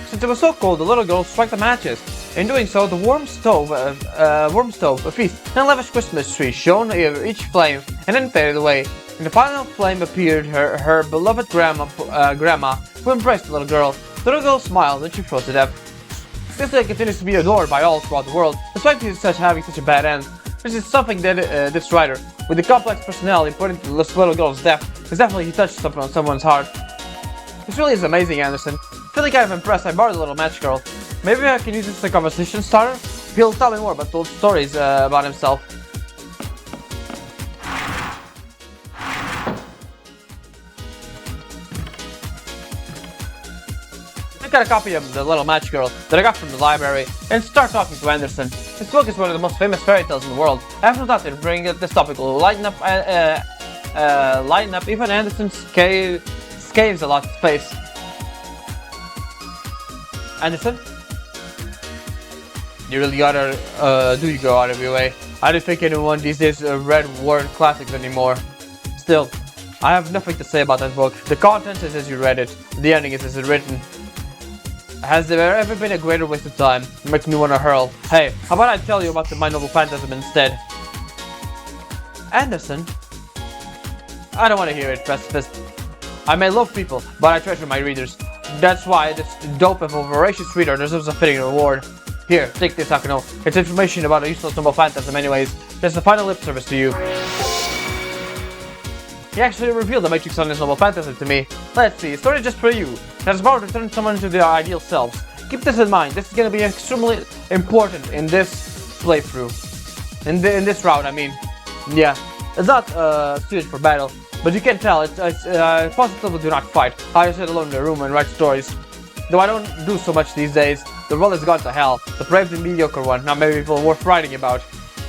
Since it was so cold, the little girl struck the matches. In doing so, the warm stove, a feast, and a lavish Christmas tree shone each flame and then faded away. In the final flame appeared her beloved grandma, who embraced the little girl. The little girl smiled and she froze to death. This lady continues to be adored by all throughout the world, despite having such a bad end. This is something that this writer, with the complex personality put into this little girl's death, because definitely he touched something on someone's heart. This really is amazing, Anderson. Feeling kind of impressed, I borrowed the little match girl. Maybe I can use this as a conversation starter? He'll tell me more about those stories about himself. I got a copy of The Little Match Girl that I got from the library and start talking to Anderson. This book is one of the most famous fairy tales in the world. I have no doubt that bringing this topic will lighten up even Anderson's caves a lot of space. Anderson? You really gotta, do you go out of your way? I don't think anyone these days read Warren classics anymore. Still, I have nothing to say about that book. The content is as you read it. The ending is as it's written. Has there ever been a greater waste of time? It makes me want to hurl. Hey, how about I tell you about My Noble Phantasm instead? Anderson? I don't want to hear it, Precipice. I may love people, but I treasure my readers. That's why this dope and voracious reader deserves a fitting reward. Here, take this, Akano. It's information about a useless Noble Phantasm anyways. Just a final lip service to you. He actually revealed the Matrix on his Noble Phantasm to me. Let's see, story just for you. That's about to turn someone into their ideal selves. Keep this in mind, this is going to be extremely important in this playthrough. In this route, I mean. Yeah, it's not suited for battle, but you can tell it's positively do not fight. I sit alone in a room and write stories. Though I don't do so much these days, the world has gone to hell. The brave and mediocre one, not many people worth writing about.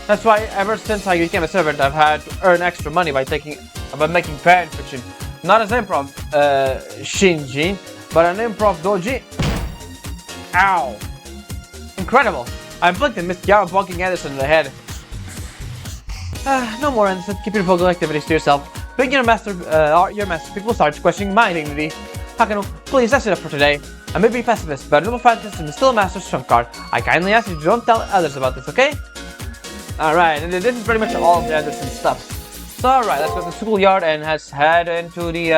That's why ever since I became a servant, I've had to earn extra money by making fan fiction. Not as improv Shinjin, but an improv doji. Ow! Incredible! I blinked and missed Yara bonking Anderson in the head. No more, Anderson. Keep your vocal activities to yourself. Being your masterpiece will start questioning my dignity. Hakano, please, that's enough for today. I may be a pessimist, but a noble fantasy is still a master's trump card. I kindly ask you to don't tell others about this, okay? Alright, and this is pretty much all of the Anderson stuff. So alright, let's go to the schoolyard and let's head into the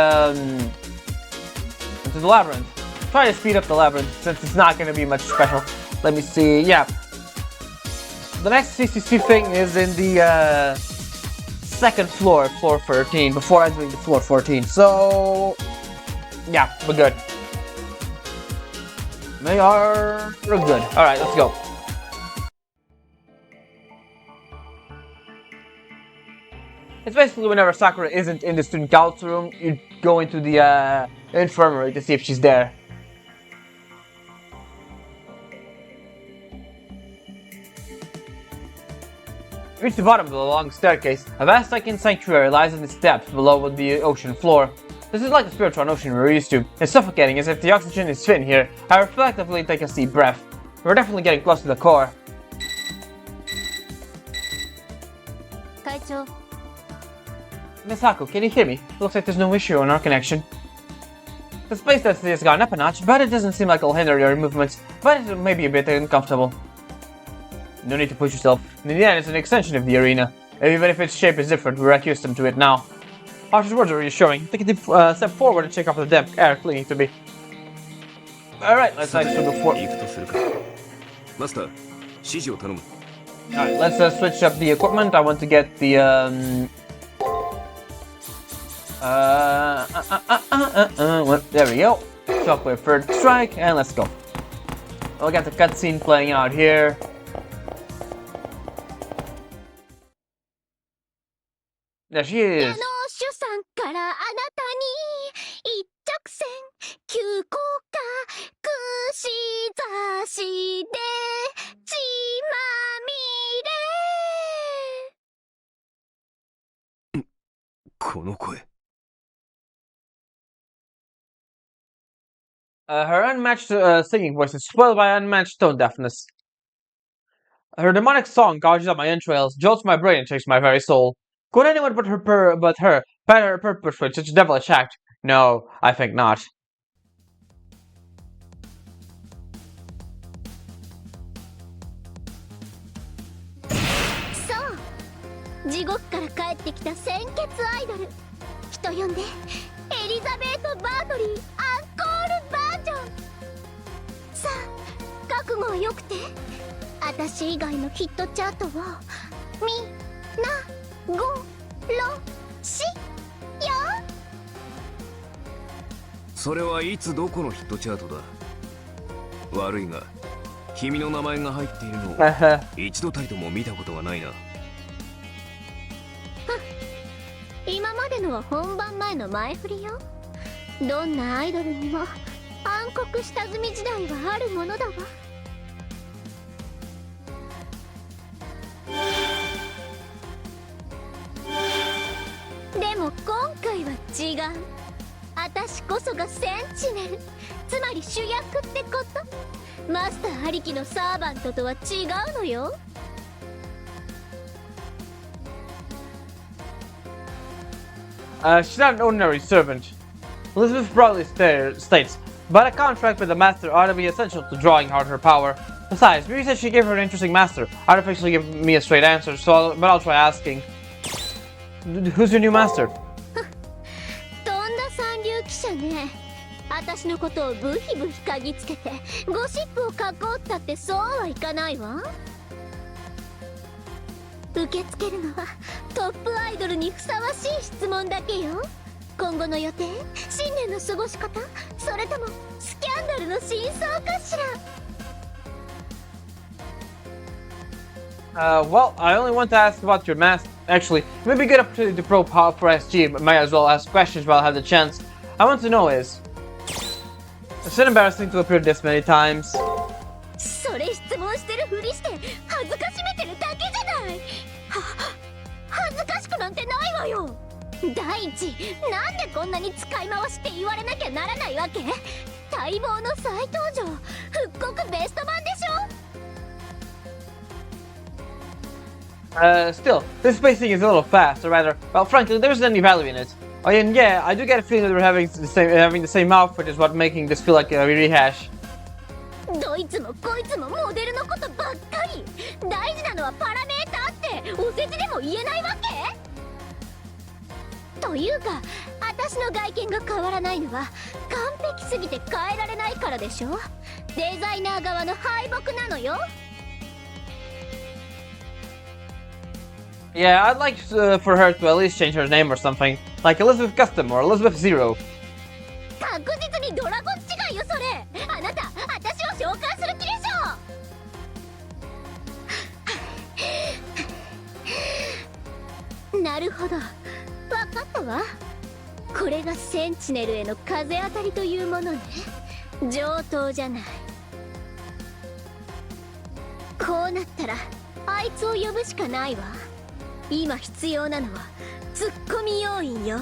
labyrinth. Try to speed up the labyrinth since it's not going to be much special. Let me see, yeah. The next CCC thing is in the second floor, floor 13, before entering the floor 14. So, yeah, we're good. We're good. Alright, let's go. It's basically whenever Sakura isn't in the student council room, you go into the infirmary to see if she's there. Reach the bottom of the long staircase. A vast sunken sanctuary lies in the steps below the ocean floor. This is like the spiritual ocean we're used to. It's suffocating as if the oxygen is thin here. I reflectively take a deep breath. We're definitely getting close to the core. Kaicho. Miss Haku, can you hear me? Looks like there's no issue on our connection. The space density has gone up a notch, but it doesn't seem like it'll hinder your movements. But it may be a bit uncomfortable. No need to push yourself. In the end, it's an extension of the arena. Even if its shape is different, we're accustomed to it now. Archer's words are reassuring. Take a deep step forward and check off the damp air clinging to me. Alright, let's switch to the floor. Alright, let's switch up the equipment. I want to get the there we go. Shockwave third strike, and let's go. We'll get the cutscene playing out here. There she is. Her unmatched singing voice is spoiled by unmatched tone deafness. Her demonic song gouges out my entrails, jolts my brain, and shakes my very soul. Could anyone but her perpetrate such a devilish act? No, I think not. So, 地獄から帰ってきた鮮血アイドル。人呼んでエリザベート・バートリーアンコールバージョン。さあ、覚悟はよくて。私以外のヒットチャートをみなごろしよ。それはいつどこのヒットチャートだ。悪いが君の名前が入っているのを一度たりとも見たことがないな。今までのは本番前の前振りよ。どんなアイドルにも暗黒下積み時代はあるものだわ。でも今回は違う。私こそがセンチネル、つまり主役ってこと。マスターありきのサーバントとは違うのよ。She's not an ordinary servant. Elizabeth broadly states, but a contract with the master ought to be essential to drawing out her power. Besides, Miri said she gave her an interesting master. Artificially give me a straight answer, but I'll try asking. Who's your new master? とんだ三流記者ね。私のことをブヒブヒ嗅ぎつけてゴシップを書こうったってそうはいかないわ。受け付けるのはトップアイドルにふさわしい質問だけよ。今後の予定、新年の過ごし方、それともスキャンダルの真相かしら。Well, I only want to ask about your master. Actually, it may be a good opportunity to probe for SG, but might as well ask questions while I have the chance. I want to know is it embarrassing to appear this many times? それ質問してるふりして恥ずかしめてるだけじゃない。恥ずかしくなんてないわよ。第一、なんでこんなに使い回しって言われなきゃならないわけ？待望の再登場、復刻ベスト版でしょ。Still, this pacing is a little fast, or rather, well, frankly, there isn't any value in it. Oh, and yeah, I do get a feeling that we're having the same outfit is what making this feel like a rehash. どいつもこいつもモデルのことばっかり。大事なのはパラメーターってお世辞でも言えないわけ？というか、私の外見が変わらないのは完璧すぎて変えられないからでしょ。デザイナー側の敗北なのよ。Yeah, I'd like for her to at least change her name or something, like Elizabeth Custom or Elizabeth Zero. 確実にドラゴン違いよそれ。あなた、私を召喚する気でしょ。なるほど、分かったわ。これがセンチネルへの風当たりというものね。上等じゃない。こうなったらあいつを呼ぶしかないわ。今必要なのはツッコミ要員よ。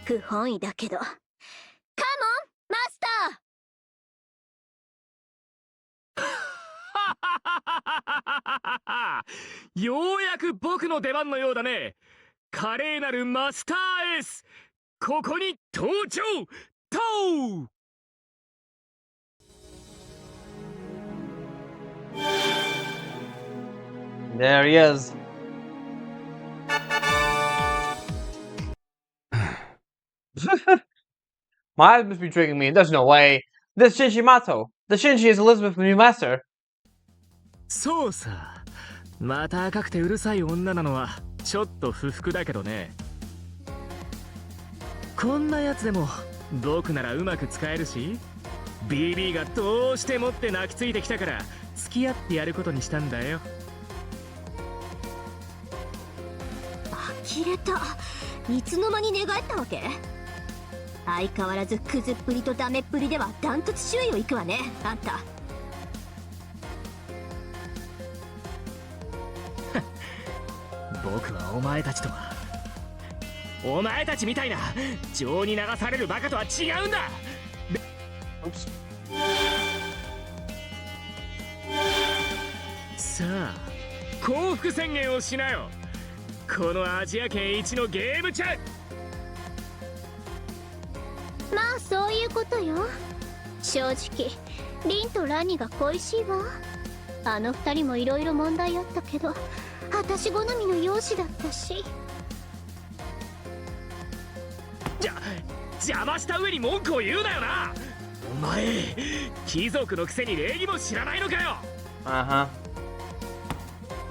不本意だけど。カモンマスターようやく僕の出番のようだね。華麗なるマスターエース、ここに登場。とう。There he is. My eyes must be tricking me. There's no way. This Shinjimato. The Shinji is Elizabeth's new master. そうさ。また赤くてうるさい女なのはちょっと不服だけどね。こんなやつでも僕ならうまく使えるし、 BB がどうしてもって泣きついてきたから付き合ってやることにしたんだよ。呆れた。いつの間に寝返ったわけ？相変わらずクズっぷりとダメっぷりではダントツ首位を行くわね、あんた。僕はお前たちとは、お前たちみたいな情に流されるバカとは違うんだ。さあ、降伏宣言をしなよ。このアジア圏一のゲームチャン。まあそういうことよ。正直リンとラニが恋しいわ。あの二人もいろいろ問題あったけど、私好みの容姿だったし。邪魔した上に文句を言うなよな。お前貴族のくせに礼儀も知らないのかよ。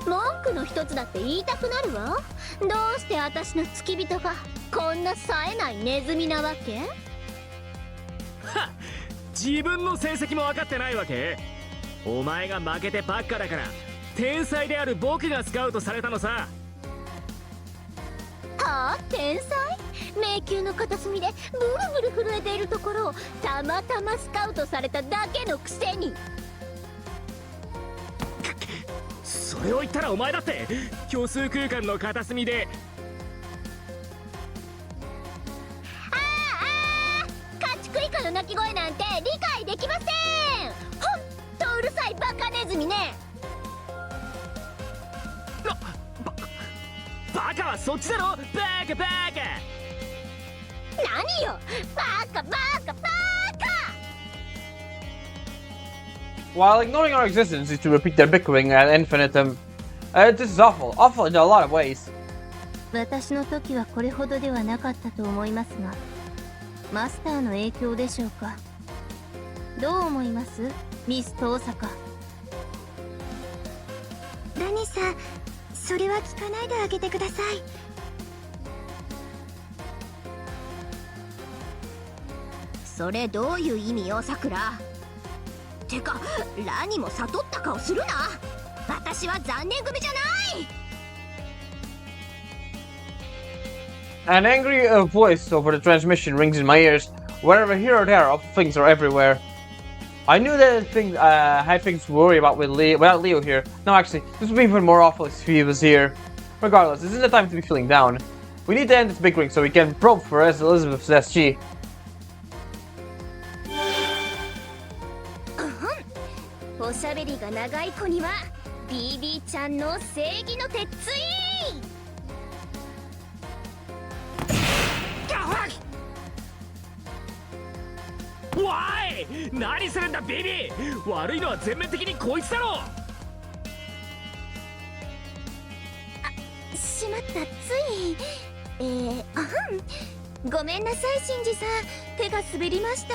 文句の一つだって言いたくなるわ。どうして私の付き人がこんな冴えないネズミなわけ？はっ、自分の成績も分かってないわけ？お前が負けてばっかだから天才である僕がスカウトされたのさ。はあ、天才？迷宮の片隅でブルブル震えているところをたまたまスカウトされただけのくせに。それを言ったらお前だって虚数空間の片隅で。家畜以下の鳴き声なんて理解できません。ほんとうるさいバカネズミね。バカはそっちだろ。バカバカ。何よ、バカバカバカ。 While ignoring our existence is to repeat their bickering ad infinitum. This is awful. Awful in a lot of ways. 私の時はこれほどではなかったと思いますが、マスターの影響でしょうか。どう思います、ミスト大阪。ラニさん、それは聞かないであげてください。それどういう意味よ、さくら。てか、ラニも悟った顔するな。私は残念組じゃない。 An angry voice over the transmission rings in my ears. Wherever here or there, awful things are everywhere. I knew that I had things to worry about without Leo here. No, actually, this would be even more awful if he was here. Regardless, this isn't the time to be feeling down. We need to end this bickering so we can probe for Elizabeth's SG. おしゃべりが長い子には BB ちゃんの正義の鉄槌。わい、何するんだビビ。悪いのは全面的にこいつだろ。しまった、ついごめんなさいシンジさん、手が滑りました。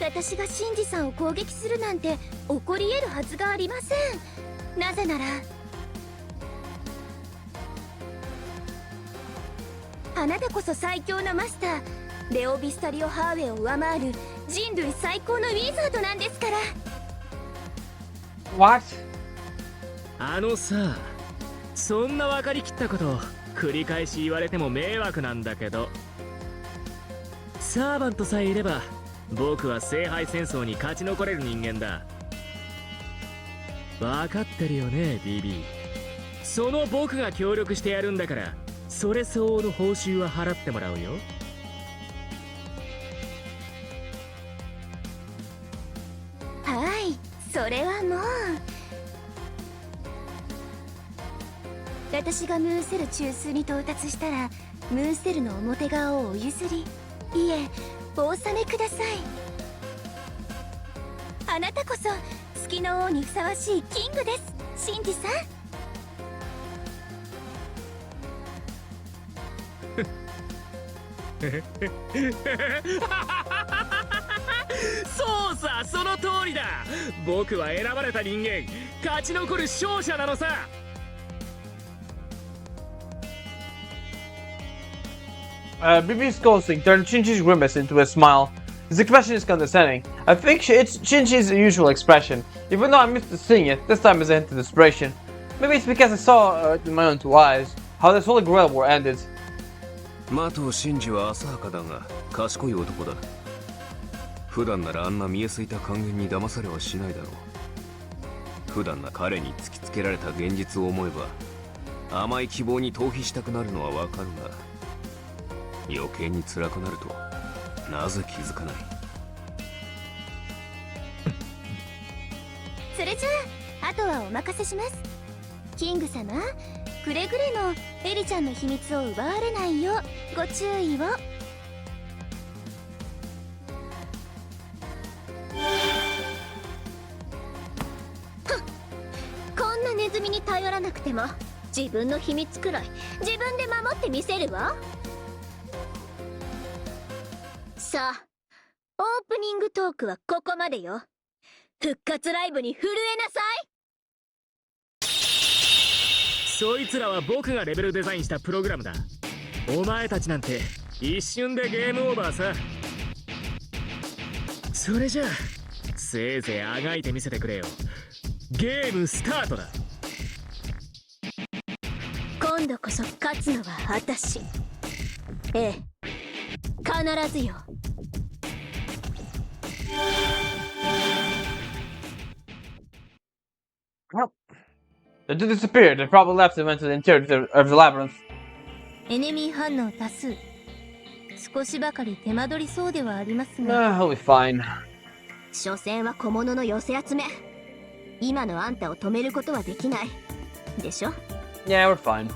私がシンジさんを攻撃するなんて起こり得るはずがありません。なぜならあなたこそ最強のマスター、レオビスタリオハーウェイを上回る人類最高のウィザードなんですから。 What? あのさ、そんな分かりきったこと繰り返し言われても迷惑なんだけど、サーバントさえいれば僕は聖杯戦争に勝ち残れる人間だ。分かってるよね BB。 その僕が協力してやるんだから、それ相応の報酬は払ってもらうよ。はい、それはもう。私がムーンセル中枢に到達したら、ムーンセルの表側をお譲り、いえお納めください。あなたこそ月の王にふさわしいキングです、シンジさん。そうさ、その通りだ。僕は選ばれた人間、勝ち残る勝者なのさ。BB's ghosting turned Shinji's grimace into a smile. His expression is condescending. I think it's Shinji's usual expression, even though I'm used to seeing it. This time is a hint of desperation. Maybe it's because I saw in my own two eyes how this Holy Grail War ended. マトシンジは浅はかだが賢い男だ。普段ならあんな見えすいた還元に騙されはしないだろう。普段な彼に突きつけられた現実を思えば甘い希望に逃避したくなるのはわかるが、余計に辛くなるとなぜ気づかない。それじゃあ、あとはお任せします。キング様、くれぐれもエリちゃんの秘密を奪われないようご注意を。こんなネズミに頼らなくても自分の秘密くらい自分で守ってみせるわ。さあ、オープニングトークはここまでよ。復活ライブに震えなさい。そいつらは僕がレベルデザインしたプログラムだ。お前たちなんて一瞬でゲームオーバーさ。それじゃあせいぜいあがいてみせてくれよ。ゲームスタートだ。今度こそ勝つのは私。ええ、必ずよ。Well, the two disappeared. They probably left and went to the interior of the labyrinth. エネミー反応多数。少しばかり手間取りそうではありますが。He'll be fine. 所詮は小物の寄せ集め。今のあんたを止めることはできない。でしょ? Yeah, we're fine.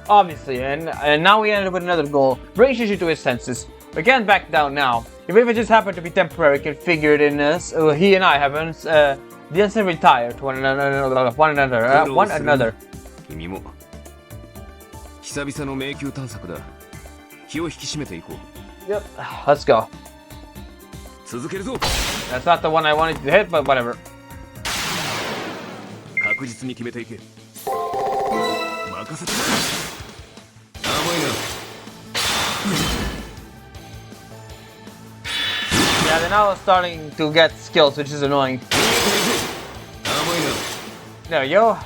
Obviously, and now we ended with another goal. Bring Shinji to his senses. We can't back down now. Even if it just happened to be temporary, configured in us, he and I have the instant retire to one another. 君も久々の迷宮探索だ。気を引き締めていこう。 Yep, let's go. 続けるぞ。 That's not the one I wanted to hit, but whatever. 確実に決めていけ。任せて。甘いな。Yeah, they're now starting to get skills, which is annoying. There we go.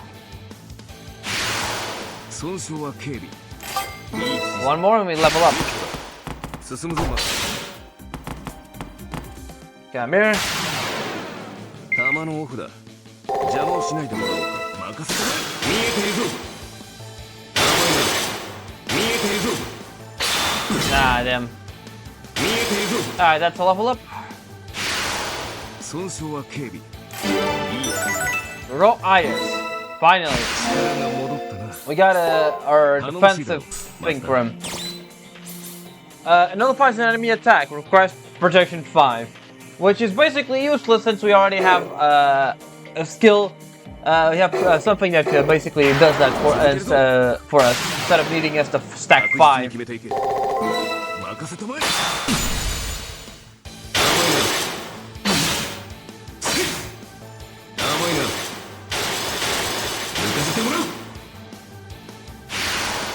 One more and we level up. Come here. 弾のオフだ。邪魔をしないでもらおうか。任せて。見えているぞ。見えているぞ。Ah, damn. 見えているぞ。Alright, that's a level up. 損傷は警備。いい。Ro Ayers. Finally. We got our defensive thing for him. Nullifies an enemy attack. Request protection 5. Which is basically useless since we already have a skill. We have something that basically does that for us instead of needing us to stack 5.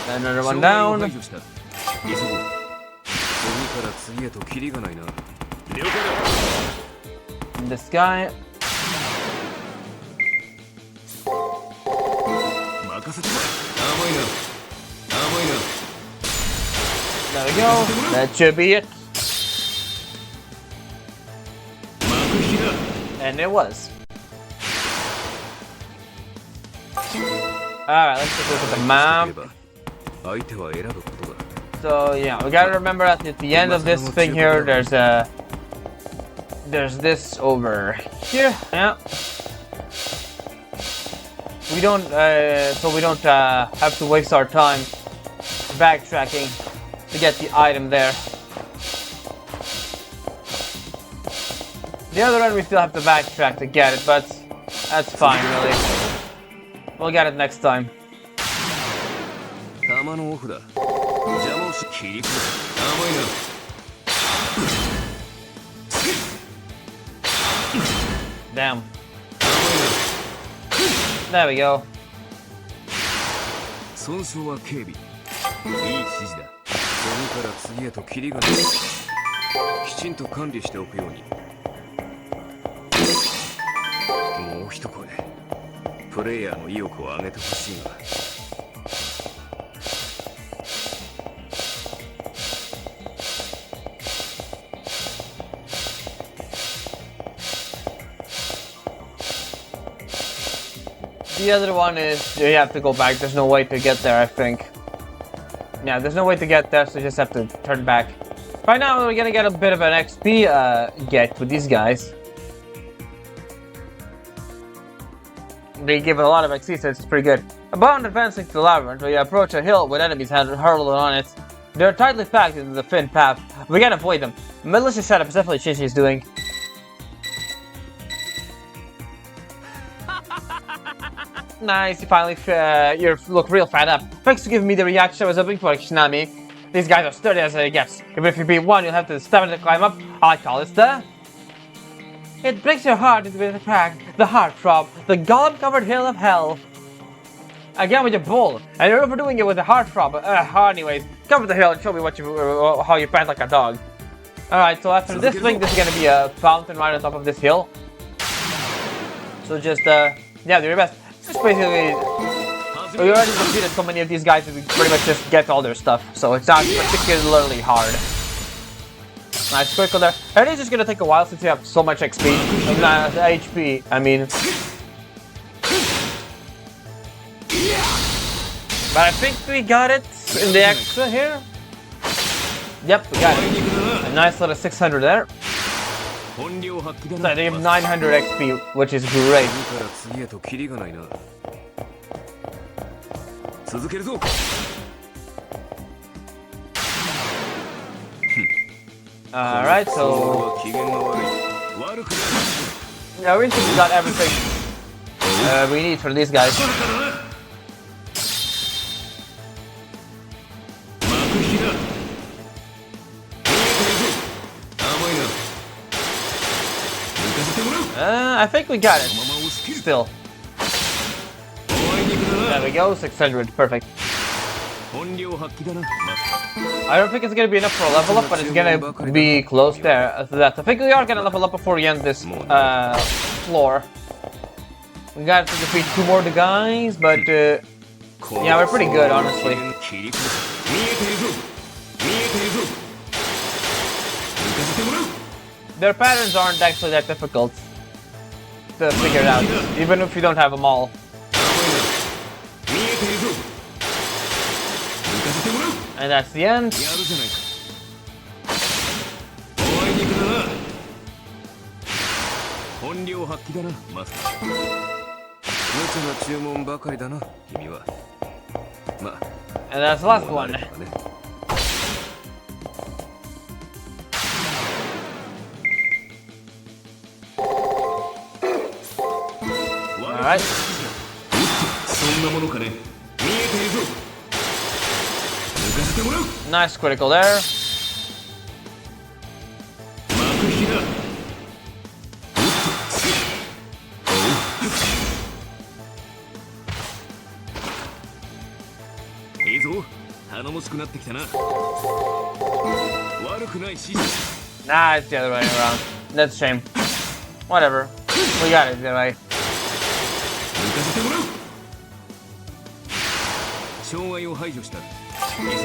Another one down. And this guy. There we go. That should be it. And it was. Alright, let's take a look at the map. So yeah, we gotta remember that at the end of this thing here, there's this over here. Yeah. We don't have to waste our time backtracking to get the item there. The other one we still have to backtrack to get it, but that's fine really. We'll get it next time. Damn. There we go. 損傷は警備。いい指示だ。次から次へとキリがない。きちんと管理しておくように。もう一声。プレイヤーの意欲を上げてほしいが。The other one is you have to go back. There's no way to get there, I think. Yeah, there's no way to get there, so you just have to turn back. Right now, we're gonna get a bit of an XP get with these guys. They give a lot of XP, so it's pretty good. Upon advancing to the labyrinth, we approach a hill with enemies hurled on it. They're tightly packed into the thin path. We can't avoid them. Malicious setup is definitely Shishi's doing. Nice, you finally you look real fat up. Thanks for giving me the reaction I was hoping for, Kishinami. These guys are sturdy as it gets. Even if you beat one, you'll have to stamina to climb up. I call it the... It breaks your heart into a crack. The heartthrob. The golem-covered hill of hell. Again with your bull. And you're overdoing it with the heartthrob. Anyways, cover the hill and show me what how you pant like a dog. Alright, so after this thing, this is gonna be a fountain right on top of this hill. So just, yeah, do your best. Just basically, we already defeated so many of these guys that we pretty much just get all their stuff, so it's not particularly hard. Nice critical there. And it's just gonna take a while since you have so much XP. HP, I mean. But I think we got it in the extra here. Yep, we got it. A nice little 600 there. So they have 900 XP, which is great. Alright, so... Yeah, we think we got everything we need for these guys. I think we got it. Still. There we go, 600, perfect. I don't think it's gonna be enough for a level up, but it's gonna be close there to that. I think we are gonna level up before we end this floor. We got to defeat 2 more guys, but yeah, we're pretty good, honestly. Their patterns aren't actually that difficult to figure it out, even if you don't have them all. And that's the end. 茶な注文ばかりだな、君は。まあ、 And that's the last もう慣 one. れたわね。 Alright. そんなものかね。見えているぞ。抜かせてもらう。 Nice critical there. 幕引きだ。いいぞ。頼もしくなってきたな。悪くない指示。 Nah, it's the other way around. That's a shame. Whatever. We got it either way. 抜かせてもらう。障害を排除した。いいぞ。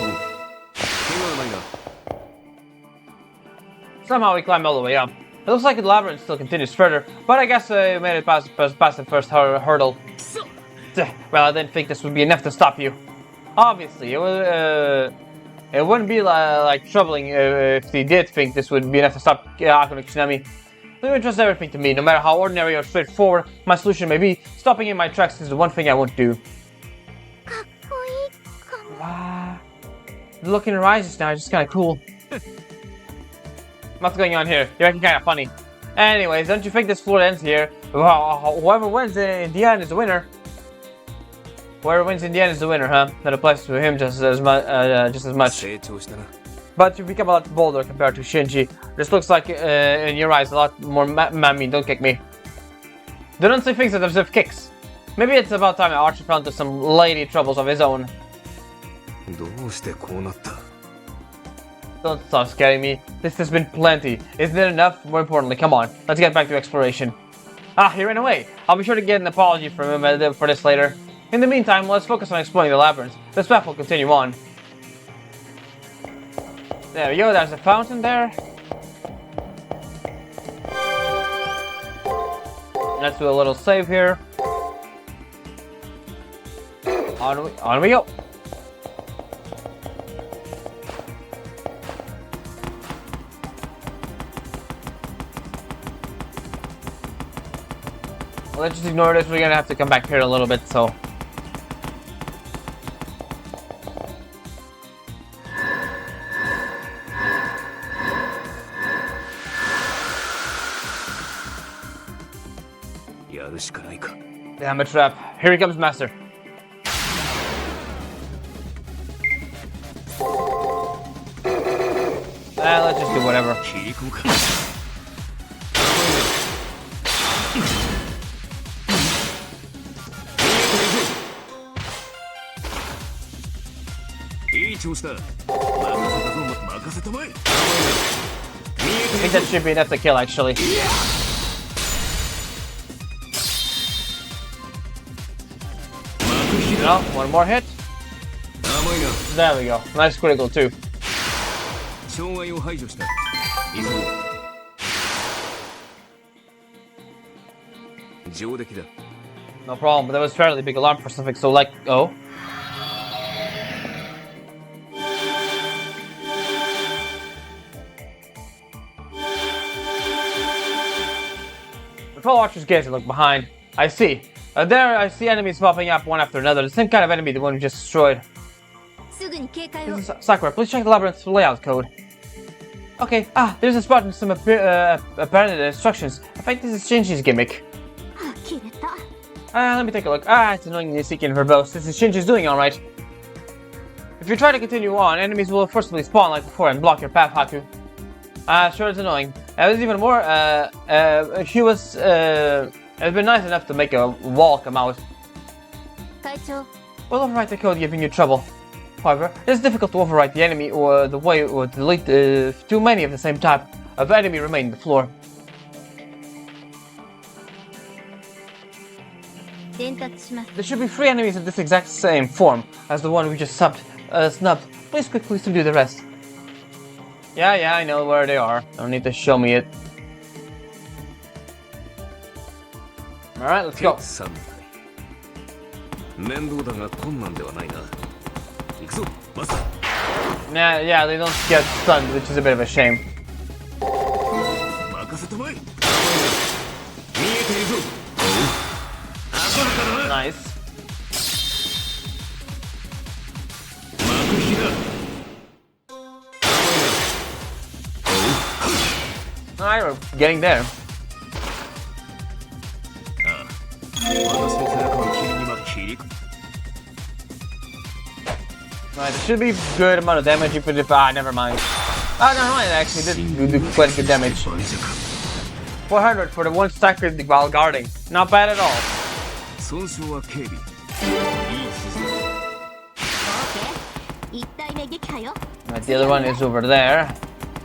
怪我はないな。 Somehow we climbed all the way up. It looks like the labyrinth still continues further, but I guess we made it past the first hurdle. Well, I didn't think this would be enough to stop you. Obviously, it wouldn't be like troubling if they did think this would be enough to stop Akune Kishinami. They would trust everything to me, no matter how ordinary or straightforward my solution may be. Stopping in my tracks is the one thing I won't do. かっこいいかも。 Wow. The look in her eyes just now is just kind of cool. What's going on here? You're acting kind of funny. Anyways, don't you think this floor ends here? Whoever wins in the end is the winner. Whoever wins in the end is the winner, huh? That applies to him just as much. 成長したな。 But you become a lot bolder compared to Shinji. This looks like, in your eyes, a lot more mean. Don't kick me. They don't say things that deserve kicks. Maybe it's about time Archie found to some lady troubles of his own. どうしてこうなった？ Don't stop scaring me. This has been plenty. Isn't it enough? More importantly, come on. Let's get back to exploration. Ah, he ran away. I'll be sure to get an apology from him for this later. In the meantime, let's focus on exploring the labyrinth. This path will continue on. There we go. There's a fountain there. Let's do a little save here. On we go. Let's just ignore this. We're gonna have to come back here in a little bit, so. Damn a trap. Here he comes, Master. Let's just do whatever. I think that should be enough to kill, actually. No, one more hit. There we go. Nice critical too. No problem, but that was fairly big alarm for something so like oh. The fellow archers gaze and look behind. I see. There I see enemies popping up one after another. The same kind of enemy the one we just destroyed. This is Sakura, please check the labyrinth's layout code. Okay, there's a spot and some apparent instructions. I think this is Shinji's gimmick. Let me take a look. It's annoyingly seeking verbose. This is Shinji's doing alright. If you try to continue on, enemies will forcibly spawn like before and block your path, Haku. Sure it's annoying. There's even more, he was, has been nice enough to make a wall come out. We'll overwrite the code giving you trouble. However, it's difficult to overwrite the enemy or the way or delete too many of the same type of enemy remain on the floor. There should be 3 enemies of this exact same form as the one we just snubbed. Please quickly subdue the rest. Yeah, I know where they are. Don't need to show me it. Alright, let's go. Yeah, they don't get stunned, which is a bit of a shame. Nice. Alright, we're getting there. Alright, there should be good amount of damage even if never mind. Never mind, actually did do quite good damage. 400 for the one stack while guarding. Not bad at all. Right, the other one is over there.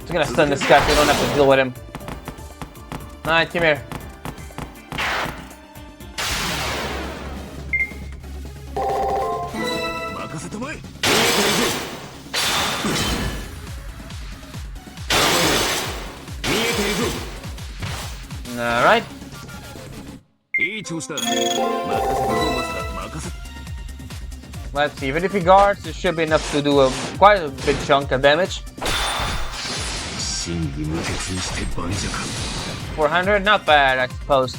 Just gonna stun this guy so we don't have to deal with him. Alright, come here. Alright. Let's see, even if he guards, it should be enough to do quite a big chunk of damage. 400, not bad, I suppose.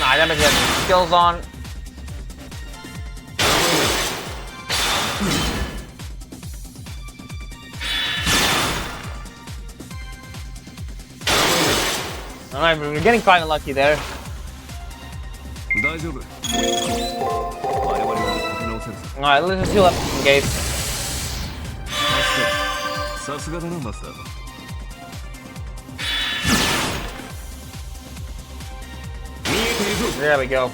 Nah, damage has skills on. Alright, we're getting kind of lucky there. Alright, let's just heal up some gates. There we go.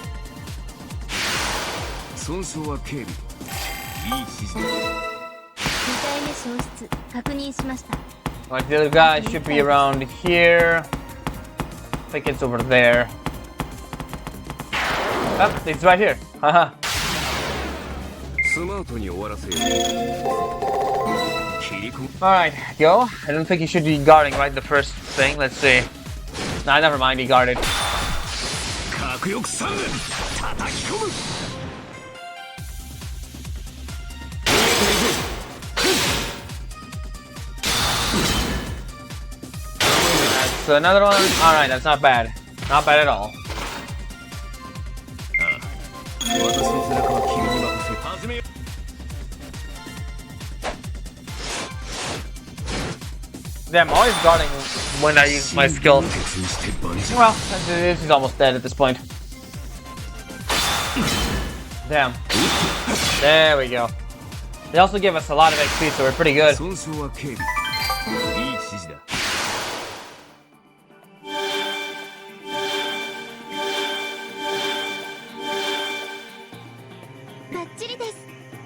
Alright, the other guy should be around here. I think it's over there. Oh, it's right here. Haha. Alright, go. I don't think he should be guarding right the first thing. Let's see. Nah, never mind, he guarded. That's another one. Alright, that's not bad. Not bad at all. Damn, I'm always guarding when I use my skill. Well, he's almost dead at this point. Damn. There we go. They also give us a lot of XP, so we're pretty good.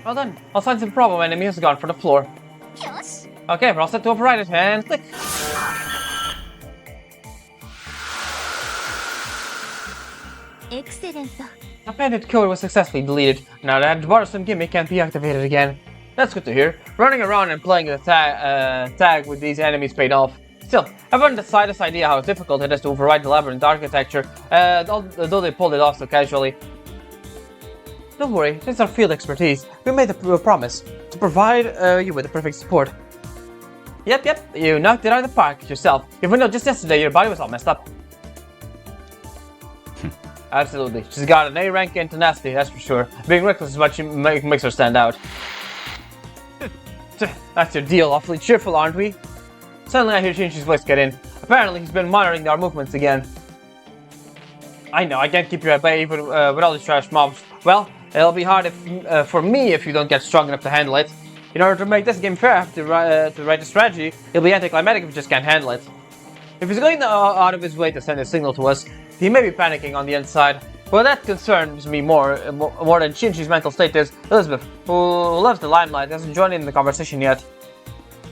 Well done. I'll find some problem enemy has gone for the floor. Okay, we're all set to override it, and click. Excellent. A bandit code was successfully deleted. Now that bothersome gimmick can't be activated again. That's good to hear. Running around and playing the tag with these enemies paid off. Still, I haven't the slightest idea how difficult it is to override the labyrinth architecture, although they pulled it off so casually. Don't worry, since our field expertise, we made a promise to provide you with the perfect support. Yep, you knocked it out of the park yourself, even though just yesterday your body was all messed up. Absolutely, she's got an A rank in tenacity, that's for sure. Being reckless is what makes her stand out. That's your deal, awfully cheerful, aren't we? Suddenly I hear Shinji's voice get in. Apparently he's been monitoring our movements again. I know, I can't keep you at bay even with all these trash mobs. Well, it'll be hard for me if you don't get strong enough to handle it. In order to make this game fair, I have to write a strategy. It'll be anticlimactic if you just can't handle it. If he's going out of his way to send a signal to us, he may be panicking on the inside. Well, that concerns me more than Shinji's mental state is Elizabeth, who loves the limelight, hasn't joined in the conversation yet.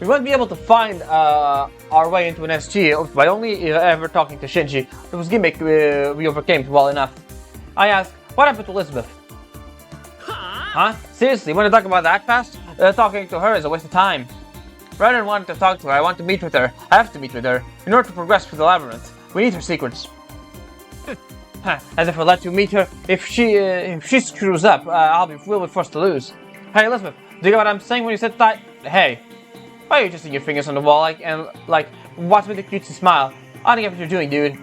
We won't be able to find our way into an SG by only ever talking to Shinji. It was gimmick we overcame well enough. I asked, what happened to Elizabeth? Huh? Seriously, you want to talk about that fast? Talking to her is a waste of time. Rather than wanting to talk to her, I want to meet with her. I have to meet with her. In order to progress through the labyrinth, we need her secrets. As if I let you meet her, if she screws up, we'll be forced to lose. Hey Elizabeth, do you get what I'm saying when you said that? Hey, why are you adjusting your fingers on the wall watch with a cutesy smile? I don't get what you're doing, dude.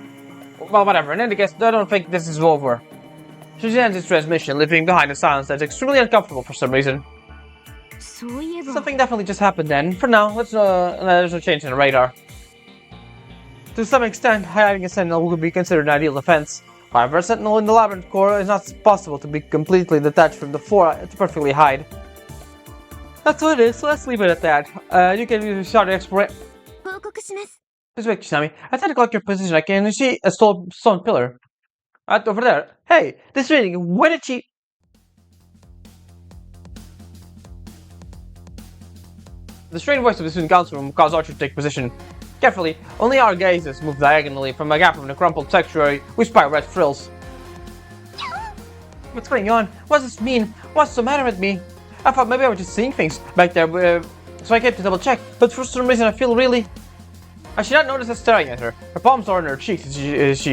Well, whatever. In any case, I don't think this is over. She ends its transmission, leaving behind a silence that's extremely uncomfortable for some reason. そういえば Something definitely just happened then. For now, there's no change in the radar. To some extent, having a sentinel would be considered an ideal defense. However, a sentinel in the labyrinth core is not possible to be completely detached from the floor to perfectly hide. That's what it is, so let's leave it at that. You can start to explore. 報告します This way, Kishinami. I tried to clock your position. I can see a stone pillar. Over there. Hey, this reading. When did she? The strained voice of the student council room caused Archer to take position. Carefully, only our gazes moved diagonally from a gap in the crumpled sanctuary with by red frills. What's going on? What does this mean? What's the matter with me? I thought maybe I was just seeing things back there, so I came to double check, but for some reason I feel really... I should not notice her staring at her. Her palms are on her cheeks as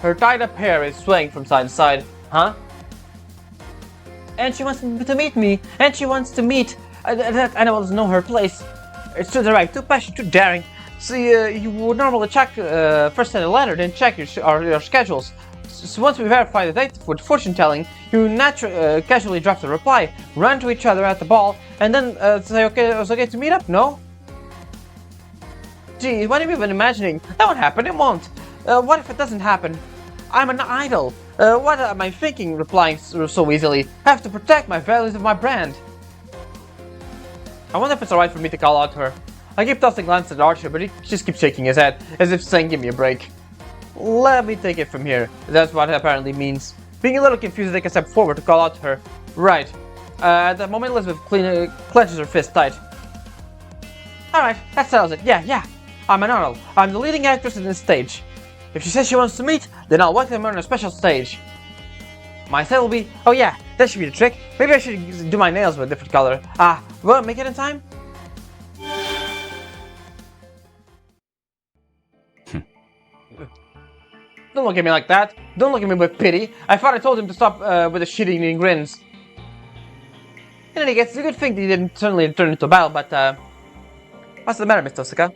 her tied-up hair is swaying from side to side. Huh? And she wants to meet me, and she wants to meet... that animal doesn't know her place. It's too direct, too passionate, too daring. See, you would normally check, first send a letter, then check your schedules. So once we verify the date with fortune telling, you casually draft a reply, run to each other at the ball, and then say, okay, it was okay to meet up, no? Gee, what are you even imagining? That won't happen, it won't. What if it doesn't happen? I'm an idol. What am I thinking, replying so easily? I have to protect my values of my brand. I wonder if it's alright for me to call out to her. I keep tossing glances at Archer, but he just keeps shaking his head, as if saying, give me a break. Let me take it from here. That's what it apparently means. Being a little confused, I take a step forward to call out to her. Right. At that moment, Elizabeth clenches her fist tight. Alright, that settles it. Yeah. I'm an idol. I'm the leading actress in this stage. If she says she wants to meet, then I'll welcome her on a special stage. My style will be... Oh yeah, that should be the trick. Maybe I should do my nails with a different color. Will it make it in time? Don't look at me like that. Don't look at me with pity. I thought I told him to stop with the shit-eating grins. In any case, it's a good thing that he didn't suddenly turn into a battle, but what's the matter, Miss Tosaka?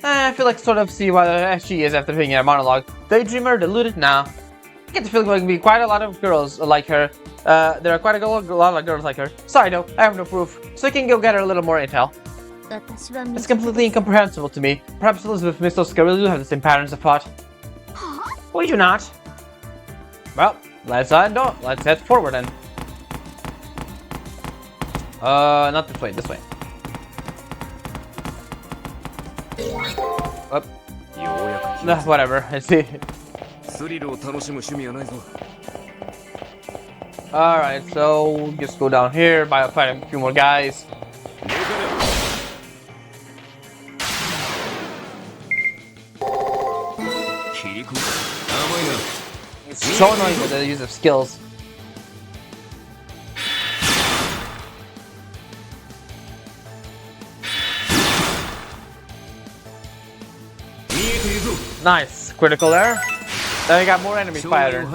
I feel like sort of see what she is after hearing her monologue. Daydreamer, deluded? Nah. I get the feeling there can be quite a lot of girls like her. There are quite a lot of girls like her. Sorry though, I have no proof, so I can go get her a little more intel. 私は It's completely incomprehensible to me. Perhaps Elizabeth and Miss Tosaka really do have the same patterns of thought. We do not. Well, let's head forward then. Not this way, this way. Up. Whatever, I see. Alright, so just go down here, fight a few more guys. It's so annoying with the use of skills. Nice, critical there. Then we got more enemy patterns.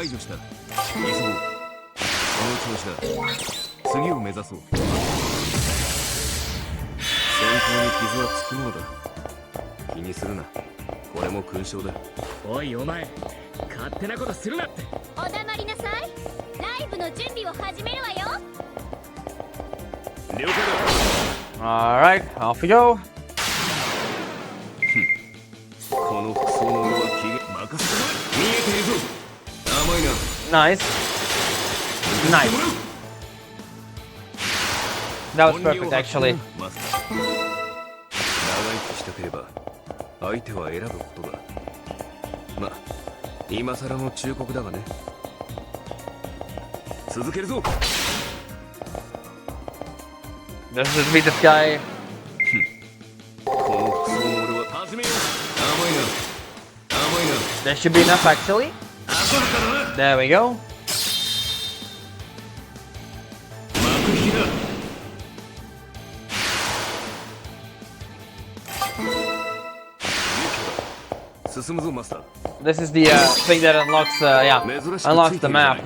おいお前勝手なことするなって。お黙りなさい。ライブの準備を始めるわよ。了解だ。 Alright, off we go. この服装の俺は任せて見えているぞ。甘いな。 Nice. Nice. That was perfect, actually. 長生きしたければ相手は選ぶことだ。まあ今更の忠告だがね。続けるぞ。 Let's just beat this guy. この服装の俺は始めよう。甘いな。甘いな。 That should be enough, actually. There we go. This is the thing that unlocks, unlocks the map.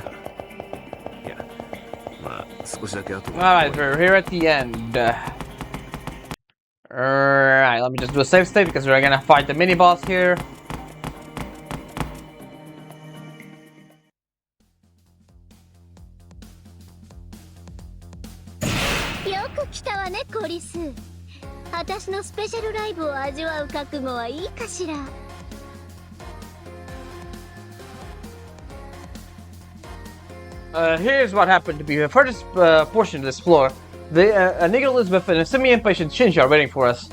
Alright, we're here at the end. Alright, let me just do a save state because we're gonna fight the mini boss here. 味わう覚悟はいいかしら。Here's what happened to be the furthest portion of this floor. Nigga Elizabeth and a semi-impatient Shinji are waiting for us.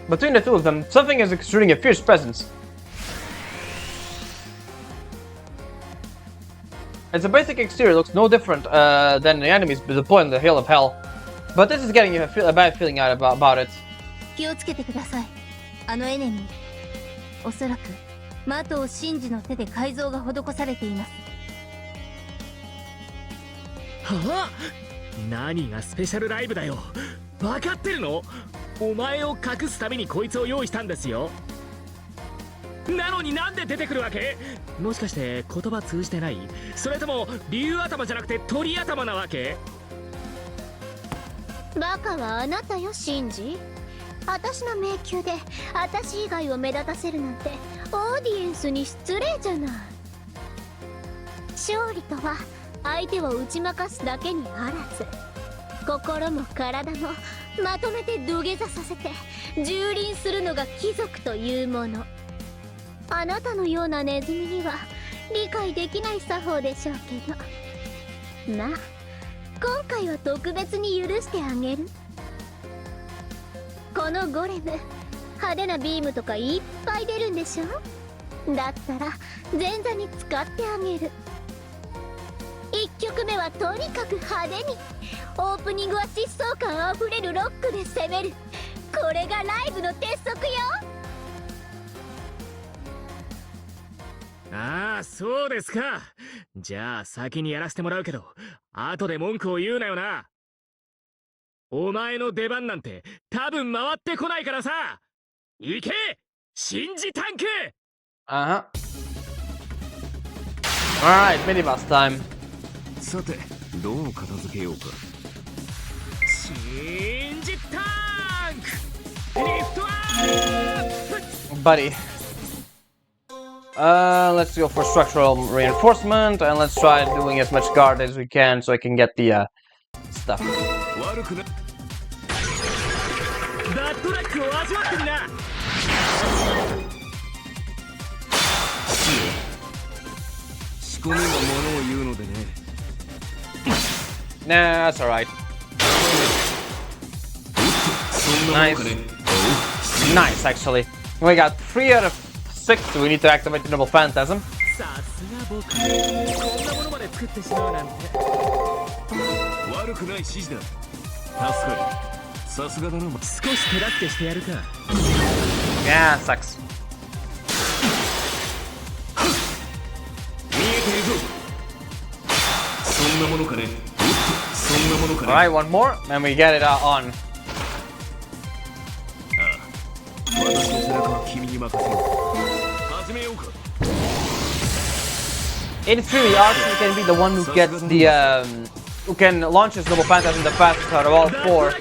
Between the two of them, something is exuding a fierce presence. Its basic exterior looks no different than the enemies deployed on the Hill of Hell. But this is getting a bad feeling out about it. 気をつけてください。あのエネミー。おそらく、マトウシンジの手で改造が施されています。はあ、何がスペシャルライブだよ。分かってるの？お前を隠すためにこいつを用意したんですよ。なのになんで出てくるわけ？もしかして言葉通じてない？それとも竜頭じゃなくて鳥頭なわけ？バカはあなたよ、シンジ。私の迷宮で私以外を目立たせるなんてオーディエンスに失礼じゃない。勝利とは相手を打ち負かすだけにあらず、心も体もまとめて土下座させて蹂躙するのが貴族というもの。あなたのようなネズミには理解できない作法でしょうけど、まあ今回は特別に許してあげる。このゴレム、派手なビームとかいっぱい出るんでしょ。だったら前座に使ってあげる。1曲目はとにかく派手に、オープニングは疾走感あふれるロックで攻める。これがライブの鉄則よ。ああ、そうですか。じゃあ先にやらせてもらうけど、後で文句を言うなよな。お前の出番なんて多分回ってこないからさ。行け、シンジタンク。Alright, minibus time. さて、どう片付けようか。シンジタンクリフトアップ Buddy. Let's go for structural reinforcement and let's try doing as much guard as we can so I can get the stuff. 悪くな。バッドラックを味わってみな。仕込みがものを言うのでね。Nah, that's alright. Nice. Nice, actually. We got 3 out of 6, so we need to activate the Noble Phantasm. さすが僕、こんなものまで作ってしまうなんて。悪くない指示だ。助かる。さすがだな。少し手助けしてやるか。Yeah, sucks. 見えているぞ。そんなものかね。そんなものかね。 Alright, one more, and we get it on. 私の背中は君に任せよう。始めようか。It's really Archie can be the one who gets the who can launch his Noble Phantasm the fastest out of all 4.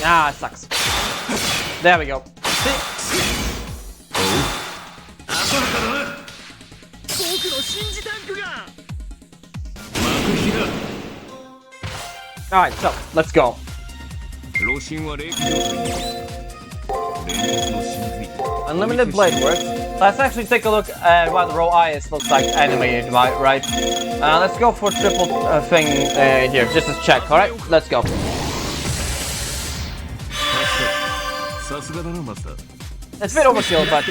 Ah, it sucks. There we go. Alright, so let's go. Unlimited blade work. Let's actually take a look at what the raw eyes looks like animated, right? Let's go for triple thing here, just to check. Alright, let's go. It's a bit overkill, but...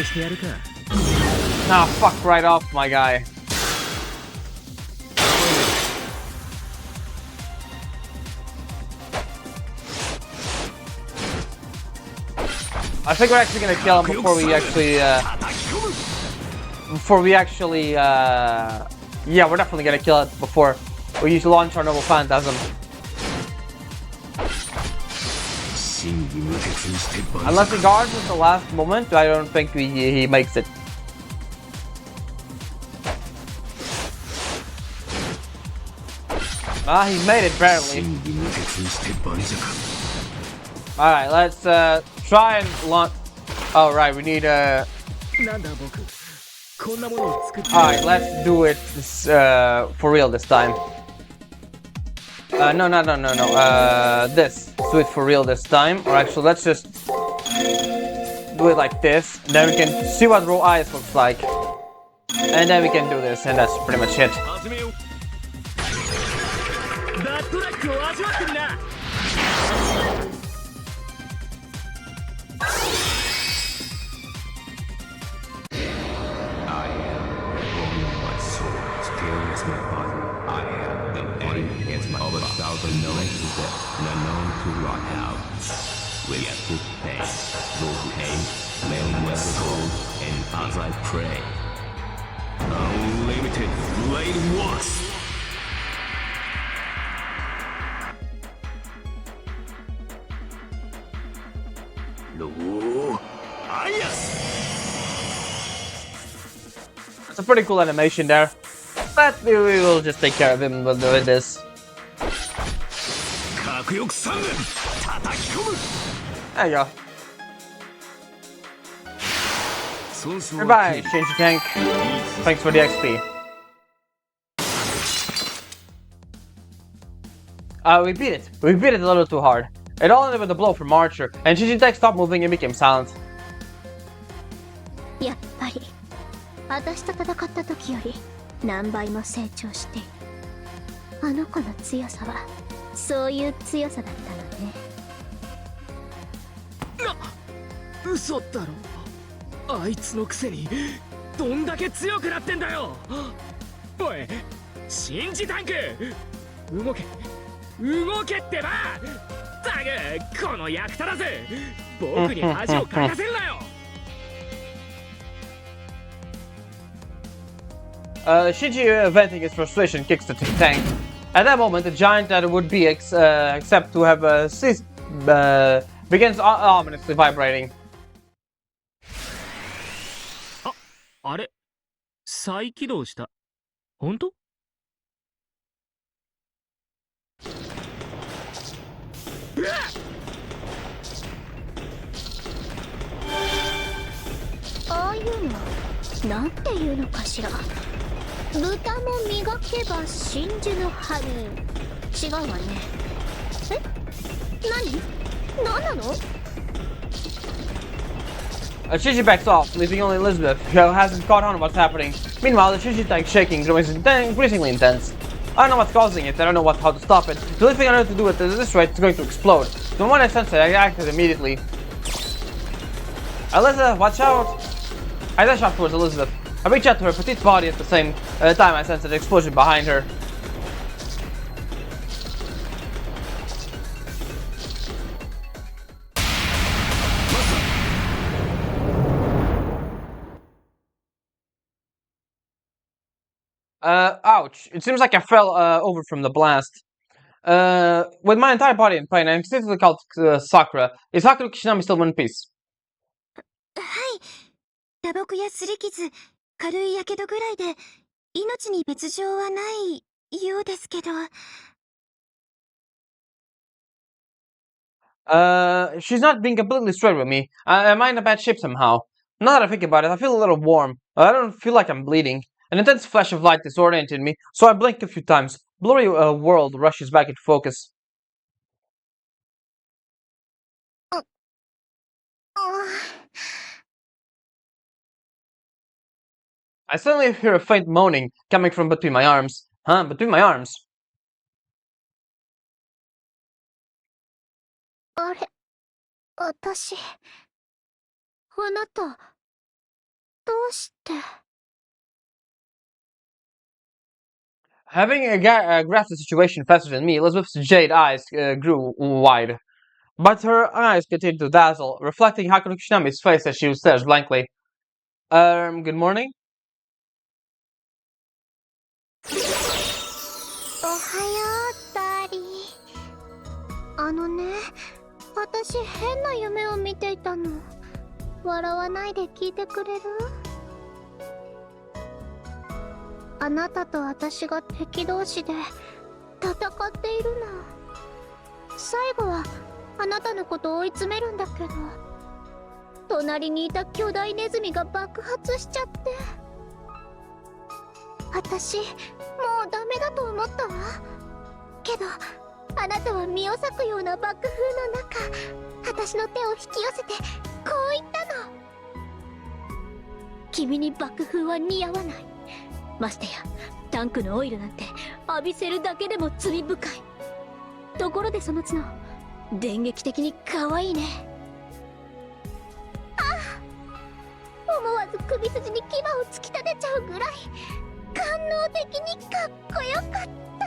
Nah, fuck right off, my guy. I think we're actually gonna kill him before we actually, yeah, we're definitely gonna kill it before we launch our Noble Phantasm. Unless he guards at the last moment, I don't think he makes it. Ah, he made it barely. Alright, let's try and launch. Oh, right, we need Alright, let's do it for real this time. No. This. Let's do it for real this time. Or actually, let's just do it like this. Then we can see what raw eyes looks like. And then we can do this, and that's pretty much it. As I pray, unlimited blade wasp. No, yes. It's a pretty cool animation there. But we will just take care of him with this. There you go. Goodbye, Shinji Tank. Thanks for the XP. We beat it. We beat it a little too hard. It all ended with a blow from Archer, and Shinji Tank stopped moving and became silent. やっぱり私と戦った時より何倍も成長している。あの子の強さはそういう強さだったのね。嘘だろ。あいつのくせにどんだけ強くなってんだよ。おい、シンジタンク、動け動けってば。たくこの役立たず、僕に恥をかかせるなよ。Shinji, venting his frustration, kicks the tank. At that moment, the giant that would be except to have ceased begins ominously vibrating. あれ、再起動した。本当？ああいうのなんていうのかしら。豚も磨けば真珠の春。違うわね。え？何なの？Shinji backs off, leaving only Elizabeth, who hasn't caught on what's happening. Meanwhile, the Shinji tank shaking grows increasingly intense. I don't know what's causing it, I don't know how to stop it. The only thing I know to do at this rate is going to explode. So when I sense it, I acted immediately. Elizabeth, watch out! I dash off towards Elizabeth. I reach out to her petite body at the same time I sense an explosion behind her. Ouch. It seems like I fell over from the blast. With my entire body in pain, I instinctively called Sakura. Is Haku Kishinami still in one piece? はい。打撲や擦り傷、軽い火傷ぐらいで命に別状はないようですけど。She's not being completely straight with me. Am I in a bad shape somehow? Now that I think about it, I feel a little warm. I don't feel like I'm bleeding. An intense flash of light disoriented me, so I blinked a few times. Blurry world rushes back into focus. I suddenly hear a faint moaning coming from between my arms. Huh? Between my arms. あれ、私、あなた、どうして。Having grasped the situation faster than me, Elizabeth's jade eyes grew wide. But her eyes continued to dazzle, reflecting Haku Kishinami's face as she stares blankly. Good morning? おはよう、ダーリー。ね、私変な夢を見ていたの。笑わないで聞いてくれる？あなたと私が敵同士で戦っているの。最後はあなたのことを追い詰めるんだけど、隣にいた巨大ネズミが爆発しちゃって、私もうダメだと思ったわ。けどあなたは身を裂くような爆風の中、私の手を引き寄せてこう言ったの。君に爆風は似合わない。ましてやタンクのオイルなんて浴びせるだけでも罪深い。ところでその角、電撃的に可愛いね。思わず首筋に牙を突き立てちゃうぐらい官能的にかっこよかった。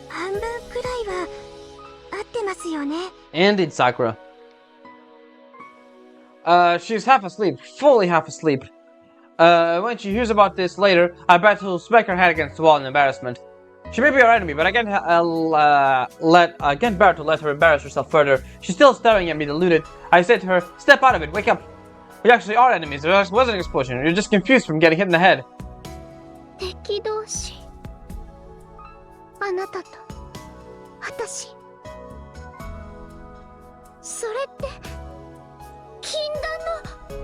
半分くらいは合ってますよね。Indeed, Sakura. She's half asleep, fully half asleep. When she hears about this later, I bet she'll smack her head against the wall in embarrassment. She may be our enemy, but I can't bear to let her embarrass herself further. She's still staring at me, deluded. I say to her, "Step out of it, wake up. We actually are enemies. There was an explosion. You're just confused from getting hit in the head." 敵同士。あなたと私。それって禁断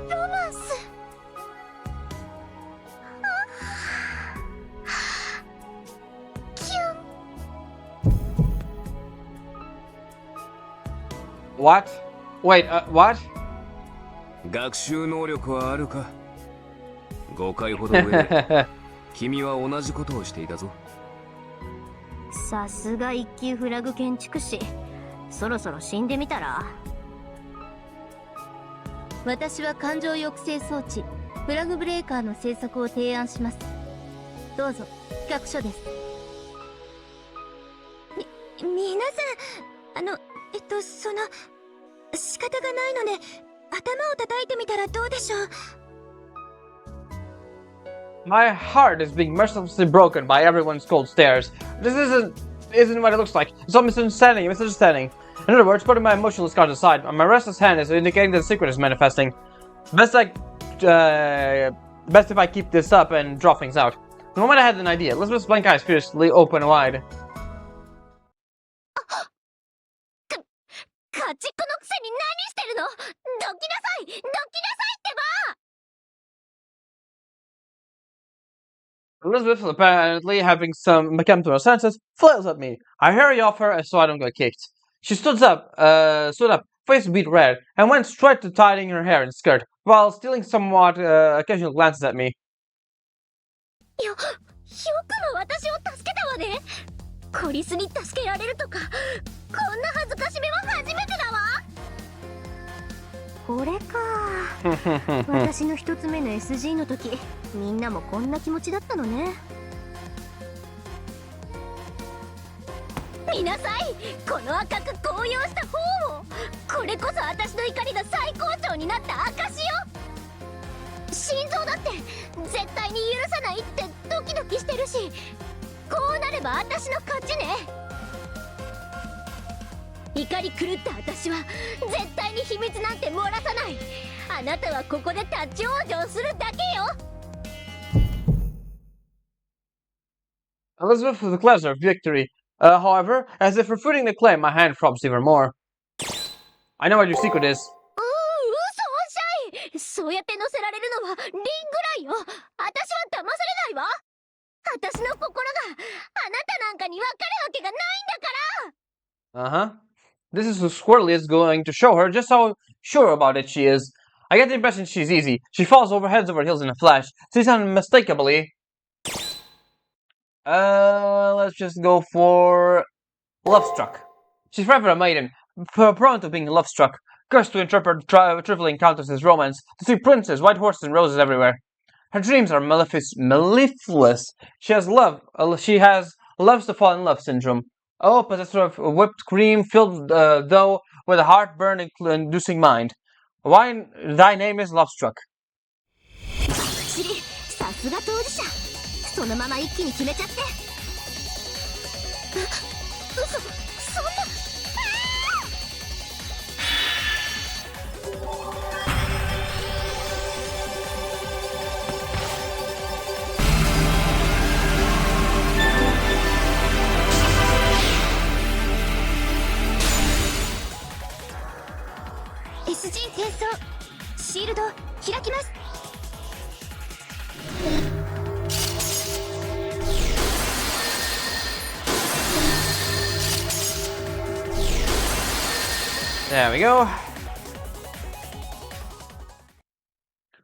のロマンス。What? Wait, what? 学習能力はあるか。5回ほど上で君は同じことをしていたぞ。さすが一級フラグ建築士。そろそろ死んでみたら。私は感情抑制装置フラグブレーカーの製作を提案します。どうぞ企画書です。皆さん、その仕方がないので頭を叩いてみたらどうでしょう。 My heart is being mercilessly broken by everyone's cold stares. This isn't what it looks like. It's all misunderstanding. In other words, putting my emotional scars aside, my restless hand is indicating that the secret is manifesting. Best if I keep this up and draw things out. The moment I had an idea, Elizabeth's blank eyes fiercely open wide. 勝ちっこのくせに何してるの。どきなさいってば。 Elizabeth, apparently having come to her senses, flails at me. I hurry off her so I don't get kicked. She stood up, face beat red, and went straight to tidying her hair and skirt, while stealing somewhat occasional glances at me. よくも私を助けたわね。コリスに助けられるとか、こんな恥ずかしめは初めてだわ。これか。私の一つ目の SG の時、みんなもこんな気持ちだったのね。見なさい、この赤く紅葉した方を。これこそ私の怒りが最高潮になった証よ。心臓だって絶対に許さないってドキドキしてるし、こうなれば私の勝ちね。怒り狂った私は絶対に秘密なんて漏らさない。あなたはここで立ち往生するだけよ。 Elizabeth with a pleasure of victory. However, as if refuting the claim, my hand throbs even more. I know what your secret is. 嘘おっしゃい。そうやって乗せられるのはリンぐらいよ。私は騙されないわ。私の心があなたなんかに分かるわけがないんだから。 This is who Squirrely is going to show her just how sure about it she is. I get the impression she's easy. She falls over heads over heels in a flash. She's unmistakably... let's just go for... love-struck. She's forever a maiden, prone to being love-struck, cursed to interpret trivial encounters as romance, to see princes, white horses, and roses everywhere. Her dreams are mellifluous. She has loves to fall in love syndrome. Oh, possessor of whipped cream filled though with a heartburn-inducing mind. Why thy name is Lovestruck? さすが当事者。そのまま一気に決めちゃって。嘘、そんな。SG 転送シールド開きます。 There we go.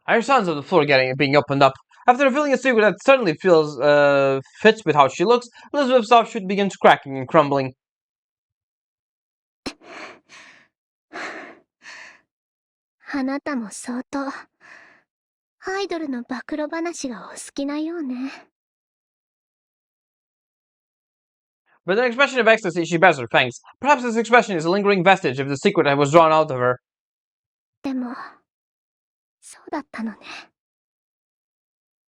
I hear sounds of the floor being opened up. After revealing a secret that certainly fits with how she looks, Elizabeth's offshoot begins cracking and crumbling. あなたも相当アイドルの暴露話がお好きなようね。 With an expression of ecstasy, she bares her fangs. Perhaps this expression is a lingering vestige of the secret that was drawn out of her. でも、そうだったのね。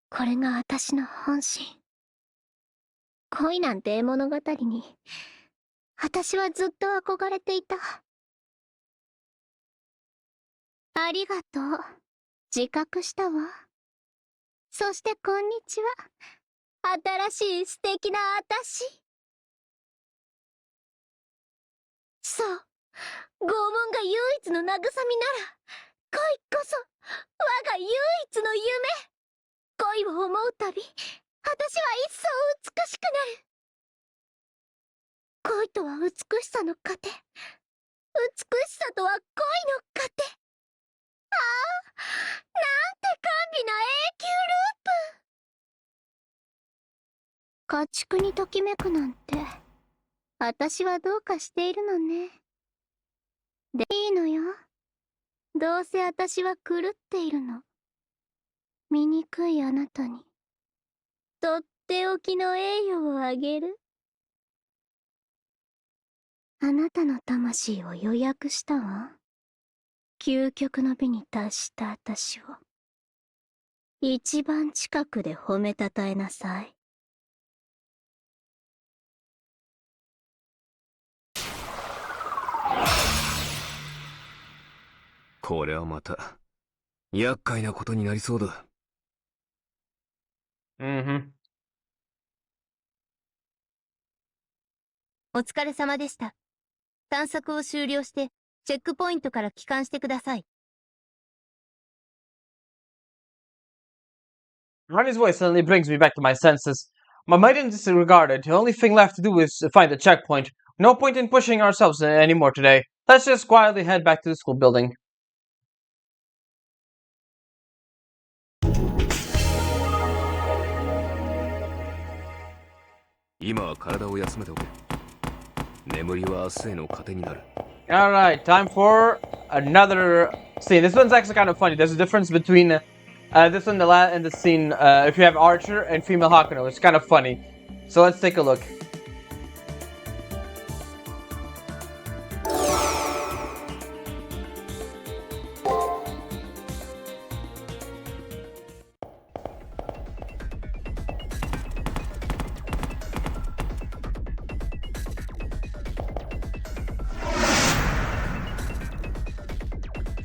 これが私の本心。恋なんて物語に、私はずっと憧れていた。ありがとう。自覚したわ。そしてこんにちは。新しい素敵な私。そう。拷問が唯一の慰みなら、恋こそ我が唯一の夢。恋を思うたび、私は一層美しくなる。恋とは美しさの糧。美しさとは恋の糧。ああ、なんて甘美な永久ループ。家畜にときめくなんて、私はどうかしているのね。でいいのよ。どうせ私は狂っているの。醜いあなたに、とっておきの栄誉をあげる。あなたの魂を予約したわ。究極の美に達した私を、一番近くで褒めたたえなさい。これはまた厄介なことになりそうだ。お疲れ様でした。探索を終了して、チェックポイントから帰還してください。Ronnie's voice suddenly brings me back to my senses. My mind is disregarded. The only thing left to do is find the checkpoint. No point in pushing ourselves anymore today. Let's just quietly head back to the school building. Alright, time for another scene. This one's actually kind of funny. There's a difference between this one and the scene if you have Archer and female Hakuno. It's kind of funny. So let's take a look.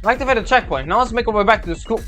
Activate a checkpoint. Now let's make our way back to the school.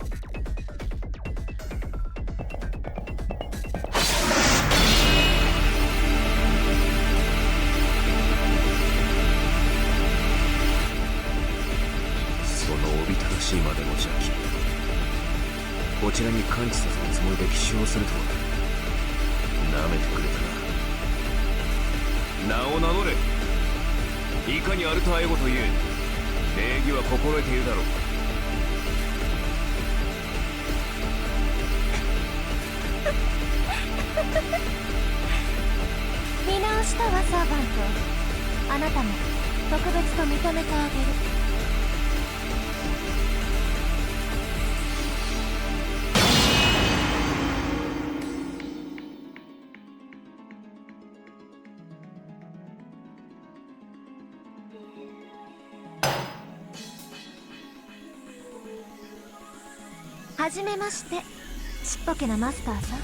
はじめまして、ちっぽけなマスターさん。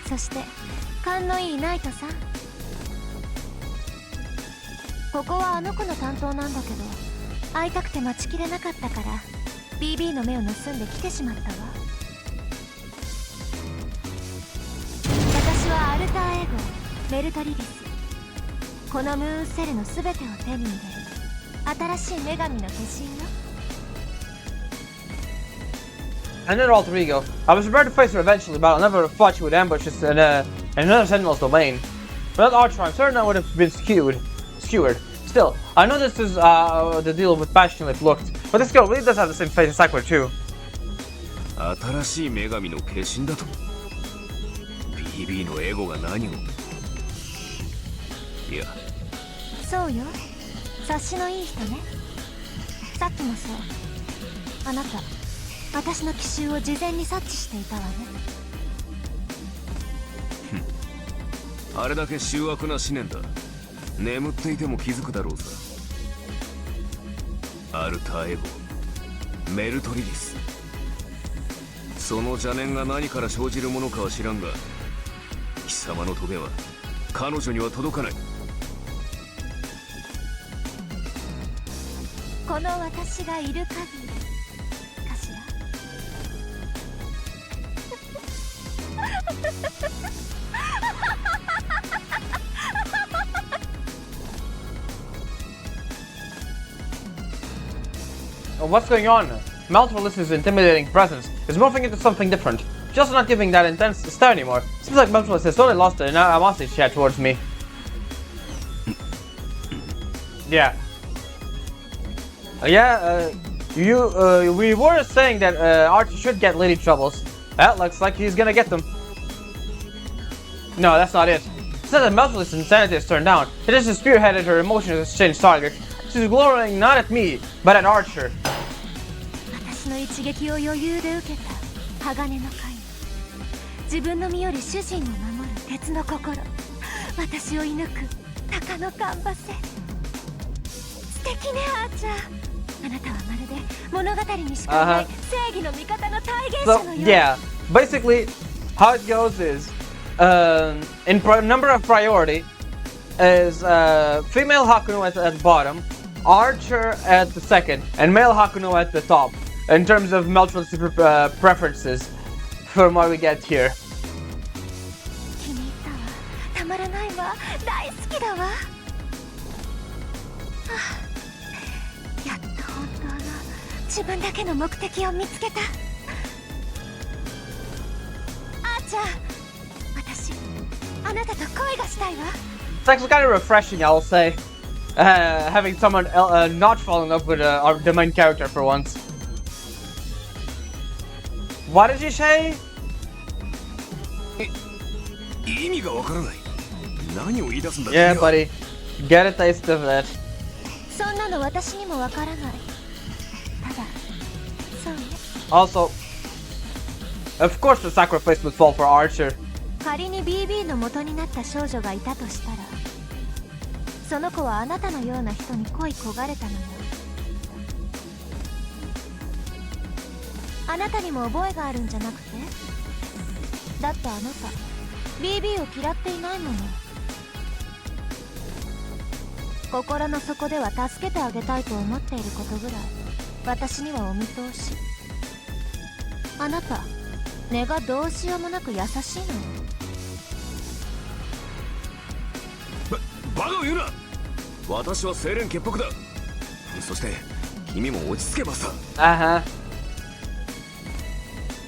そして勘のいいナイトさん。ここはあの子の担当なんだけど、会いたくて待ちきれなかったから BB の目を盗んで来てしまったわ。私はアルターエゴメルトリリス。このムーンセルの全てを手に入れる新しい女神の化身よ。And then alter ego. I was prepared to face her eventually, but I'll never thought she would ambush us in another Sentinel's domain. Without Archer, I'm certain I would have been skewered. Still, I know this is the deal with passionate looked, but this girl really does have the same face as Sakura too. 新しい女神の化身だと BB のエゴが何をいやそうよ、察しのいい人ね。さっきもそう。あなた、私の奇襲を事前に察知していたわね。あれだけ醜悪な思念だ。眠っていても気づくだろうさ。アルタエゴ、メルトリリス。その邪念が何から生じるものかは知らんが、貴様の棘は彼女には届かない。この私がいる限りかしら。What's going on? Maltralis's intimidating presence is morphing into something different. She's also not giving that intense stare anymore. Seems like Maltralis has totally lost the animosity she had towards me. Yeah. We were saying that Archie should get lady troubles. That looks like he's gonna get them. No, that's not it. It's not that Maltralis' insanity has turned down. It is just spearheaded her emotional exchange target. She's glorying not at me, but at Archer. 私の一撃を余裕で受けた鋼の貝。自分の身より主人を守る鉄の心。私を射抜く鷹のカンバセ。素敵ね、アーチャー。あなたはまるで物語にしかない正義の味方の体現者のよう。So, yeah, basically, how it goes is, number of priority is female Hakuno at the bottom, Archer at the second, and male Hakuno at the top. In terms of Meltral's preferences, from what we get here. 気に入ったわ。たまらないわ。大好きだわ。やっと本当の自分だけの目的を見つけた。あーちゃん、私、あなたと恋がしたいわ。It's actually kind of refreshing, I'll say, having someone not fall in love with the main character for once. What did you say? 意味がわからない。何を言い出すんだ。Yeah, buddy, get a taste of that. そんなの私にもわからない。ただ、そうね。Also, of course the sacrifice would fall for Archer. 仮に BB の元になった少女がいたとしたら、その子はあなたのような人に恋焦がれたのよ。あなたにも覚えがあるんじゃなくて？だってあなた BB を嫌っていないもの。心の底では助けてあげたいと思っていることぐらい私にはお見通し。あなた根がどうしようもなく優しいのよ。バカを言うな。私は清廉潔白だ。そして君も落ち着けばさ。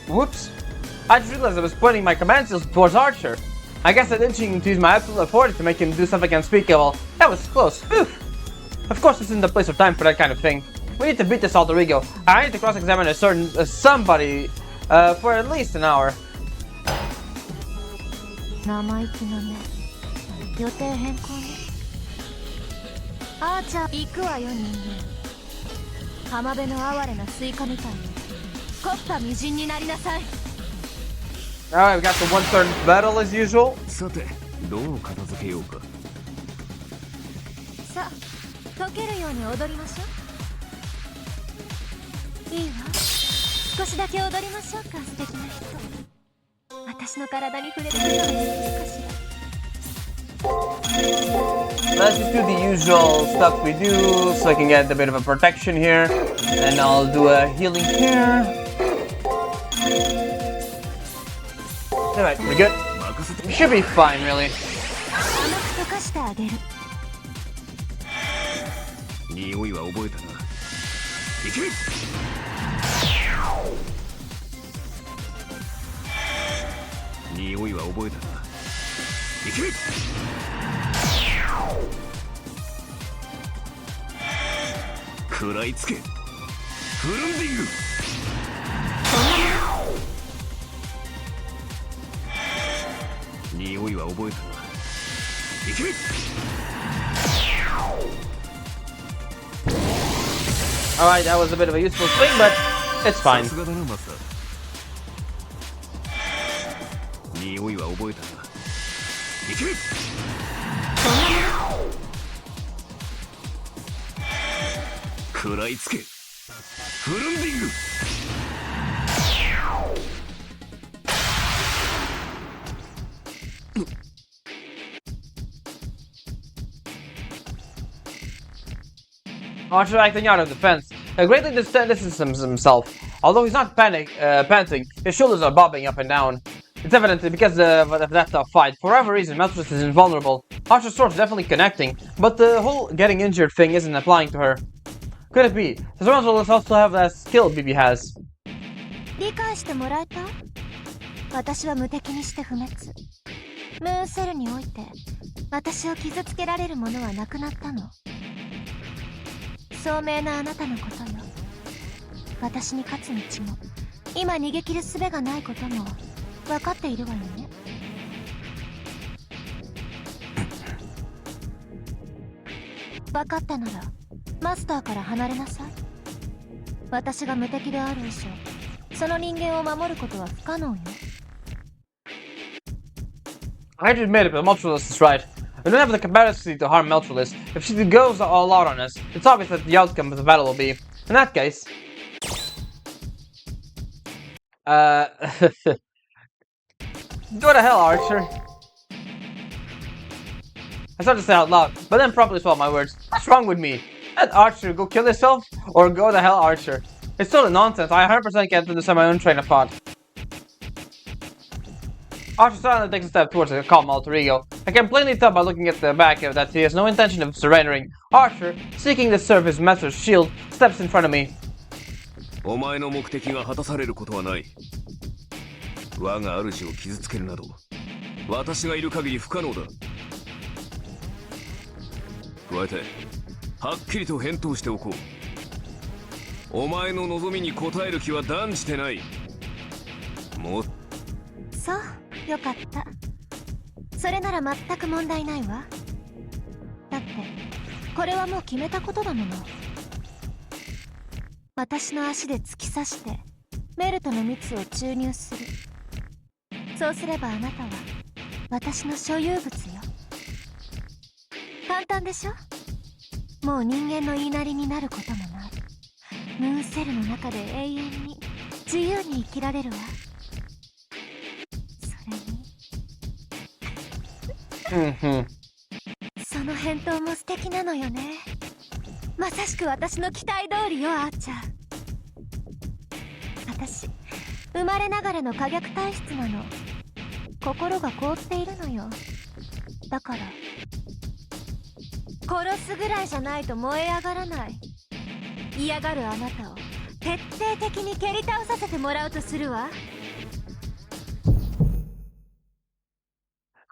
Whoops. I just realized I was pointing my command skills towards Archer. I guess I didn't need to use my absolute authority to make him do something unspeakable. That was close. Whew. Of course, this isn't the place or time for that kind of thing. We need to beat this alter ego. I need to cross-examine a certain somebody for at least an hour. 生意気なね。予定変更ね。あーちゃん、行くわよ人間。浜辺の哀れなスイカみたいに木っ端みじんになりなさい。Alright, we got the one-turn battle as usual. さて、どう片付けようか。さあ、溶けるように踊りましょう。いいわ。少しだけ踊りましょうか、素敵な人。私の体に触れてみたらいいかしら。Let's just do the usual stuff we do so I can get a bit of a protection here. And I'll do a healing here. Alright, we're good. We should be fine, really. 甘く溶かしてあげる。匂いは覚えたな。行け。覚えたな。行け。食らいつけ。フルンディング。匂いは覚えたな。行け。Alright, that was a bit of a useful swing, but it's fine. さすがだなマスター。匂いは覚えたな。行け。食らいつけ。フルンディング。Archer acting out of defense, greatly distances himself. Although he's not panting, his shoulders are bobbing up and down. It's evident because of that tough fight. For whatever reason, Meltress is invulnerable. Archer's sword's definitely connecting, but the whole getting injured thing isn't applying to her. Could it be? Does Meltress also have that skill Bibi has? 理解してもらえた？私は無敵にして不滅。ムーンセルにおいて私を傷つけられるものはなくなったの。聡明なあなたのことよ。私に勝つ道も今逃げ切る術がないことも分かっているわよね。分かったならマスターから離れなさい。私が無敵である以上その人間を守ることは不可能よ。I had to admit it, but Meltress is right. We don't have the capacity to harm Meltress. If she goes all out on us, it's obvious that the outcome of the battle will be. In that case... Go to hell, Archer. I started to say out loud, but then properly swallowed my words. What's wrong with me? Let Archer go kill yourself, or go to hell, Archer. It's totally nonsense. I 100% can't understand my own train of thought. Archer silently takes a step towards a calm alter ego. I can plainly tell by looking at the back of that he has no intention of surrendering. Archer, seeking to serve his master's shield, steps in front of me. お前の目的が果たされることはない。我が主を傷つけるなど、私がいる限り不可能だ。加えて、はっきりと返答しておこう。お前の望みに応える気は断じてない。もっそう、よかった。それなら全く問題ないわ。だってこれはもう決めたことだもの。私の足で突き刺してメルトの蜜を注入する。そうすればあなたは私の所有物よ。簡単でしょ？もう人間の言いなりになることもない。ムーンセルの中で永遠に自由に生きられるわ。それにその返答も素敵なのよね。まさしく私の期待通りよ、アーチャー。私生まれながらの可逆体質なの。心が凍っているのよ。だから殺すぐらいじゃないと燃え上がらない。嫌がるあなたを徹底的に蹴り倒させてもらうとするわ。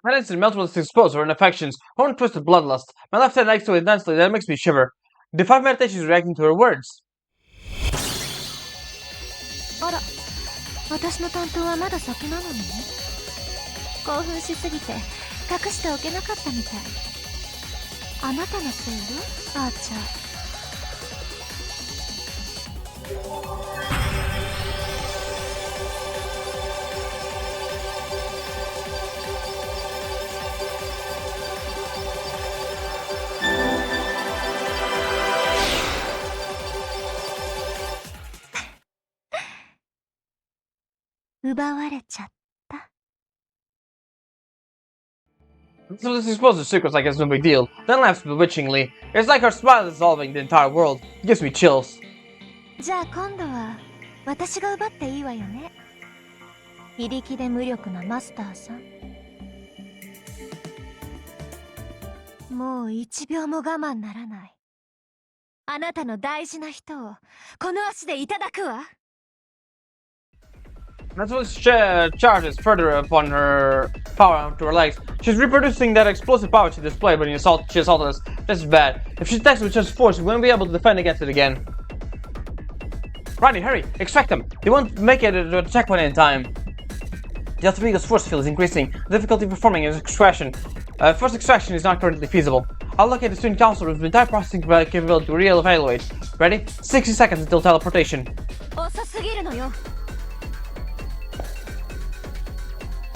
My instant Meltress is exposed to her affections, her own twisted bloodlust. My left hand aches so intensely that it makes me shiver. Defiant meditation is reacting to her words. あら、私の担当はまだ先なのにね。興奮しすぎて隠しておけなかったみたい。あなたのせいよ、アーチャー。奪われちゃった。So this exposes secrets like it's no big deal, then laughs bewitchingly. It's like her smile is dissolving the entire world. It gives me chills. じゃあ今度は私が奪っていいわよね。非力で無力なマスターさん。もう1秒も我慢ならない。あなたの大事な人をこの足でいただくわ。Maximus charges further upon her power to her legs. She's reproducing that explosive power she displayed when she assaulted us. This is bad. If she attacks with just force, we won't be able to defend against it again. Ronnie, hurry! Extract them! They won't make it to the checkpoint in time. The Alter Ego's force field is increasing. The difficulty performing its extraction. Force extraction is not currently feasible. I'll locate the student council room with the entire processing capability to re-evaluate. Ready? 60 seconds until teleportation.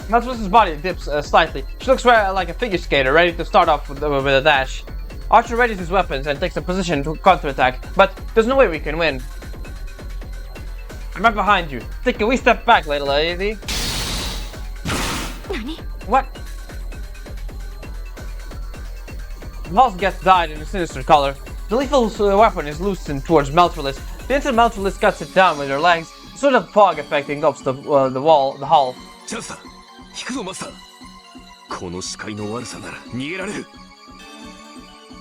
Maximus's body dips slightly. She looks like a figure skater, ready to start off with a dash. Archer readies his weapons and takes a position to counterattack, but there's no way we can win. I'm right behind you. Take a wee step back, little lady. What? The pulse gets dyed in a sinister color. The lethal weapon is loosened towards Meltrellis. The instant Meltrellis cuts it down with her legs, so the fog effect engulfs the hull. チャンスだ。引くぞマスター。この視界の悪さなら逃げられる。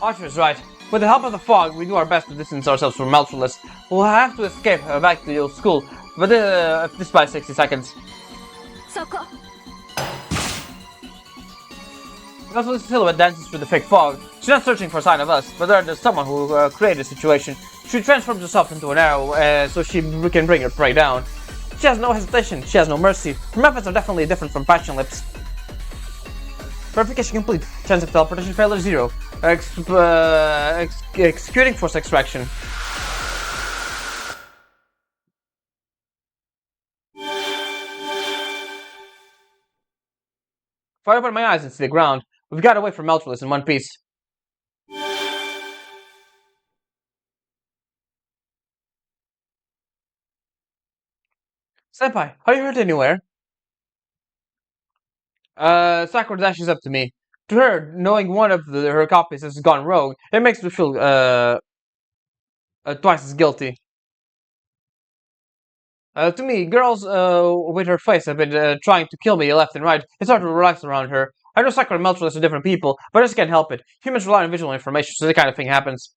Archer is right. With the help of the fog, we do our best to distance ourselves from Meltrellis. We'll have to escape back to the old school, but this by 60 seconds. Meltrellis' silhouette dances through the thick fog. She's not searching for a sign of us, but there's someone who created the situation. She transforms herself into an arrow so she can bring her prey down. She has no hesitation, she has no mercy. Her methods are definitely different from Passion Lips. Verification complete. Chance of teleportation failure 0. Executing force extraction. If I open my eyes and see the ground, we've got away from Meltrellis in one piece. Senpai, are you hurt anywhere? Sakura dashes up to me. To her, knowing one of her copies has gone rogue, it makes me feel twice as guilty. To me, girls with her face have been trying to kill me left and right. It's hard to relax around her. I know Sakura and Meltrellis are different people, but I just can't help it. Humans rely on visual information, so this kind of thing happens.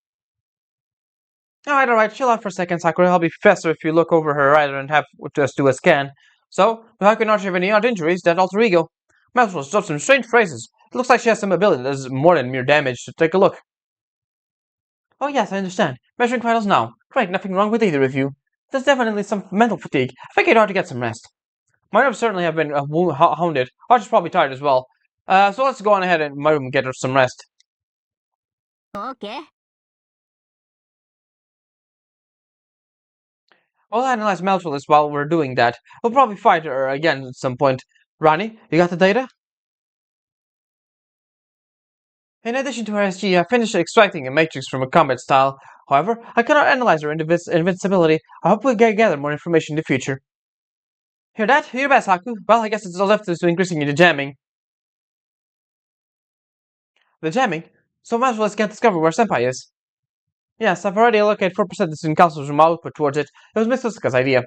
Alright, chill out for a second, Sakura. I'll be faster if you look over her rather than have us do a scan. So, how can Archer have any odd injuries? That alter ego. Meltrellis drops some strange phrases. It looks like she has some ability that does more than mere damage. So take a look. Oh yes, I understand. Measuring vitals now. Great, nothing wrong with either of you. There's definitely some mental fatigue. I think I'd ought to get some rest. My nerves certainly have been hounded. Archer's probably tired as well. So let's go on ahead and my room and get her some rest. Okay. I'll analyze Meltrellis while we're doing that. We'll probably fight her again at some point. Ronnie, you got the data? In addition to her SG, I finished extracting a matrix from a combat style. However, I cannot analyze her invincibility. I hope we can gather more information in the future. Hear that? Hear best, Haku. Well, I guess it's all left to increasing the jamming. The jamming? So Meltrellis can't discover where Senpai is. Yes, I've already allocated 4% of the student council's room output towards it. It was Miss Suzuka's idea.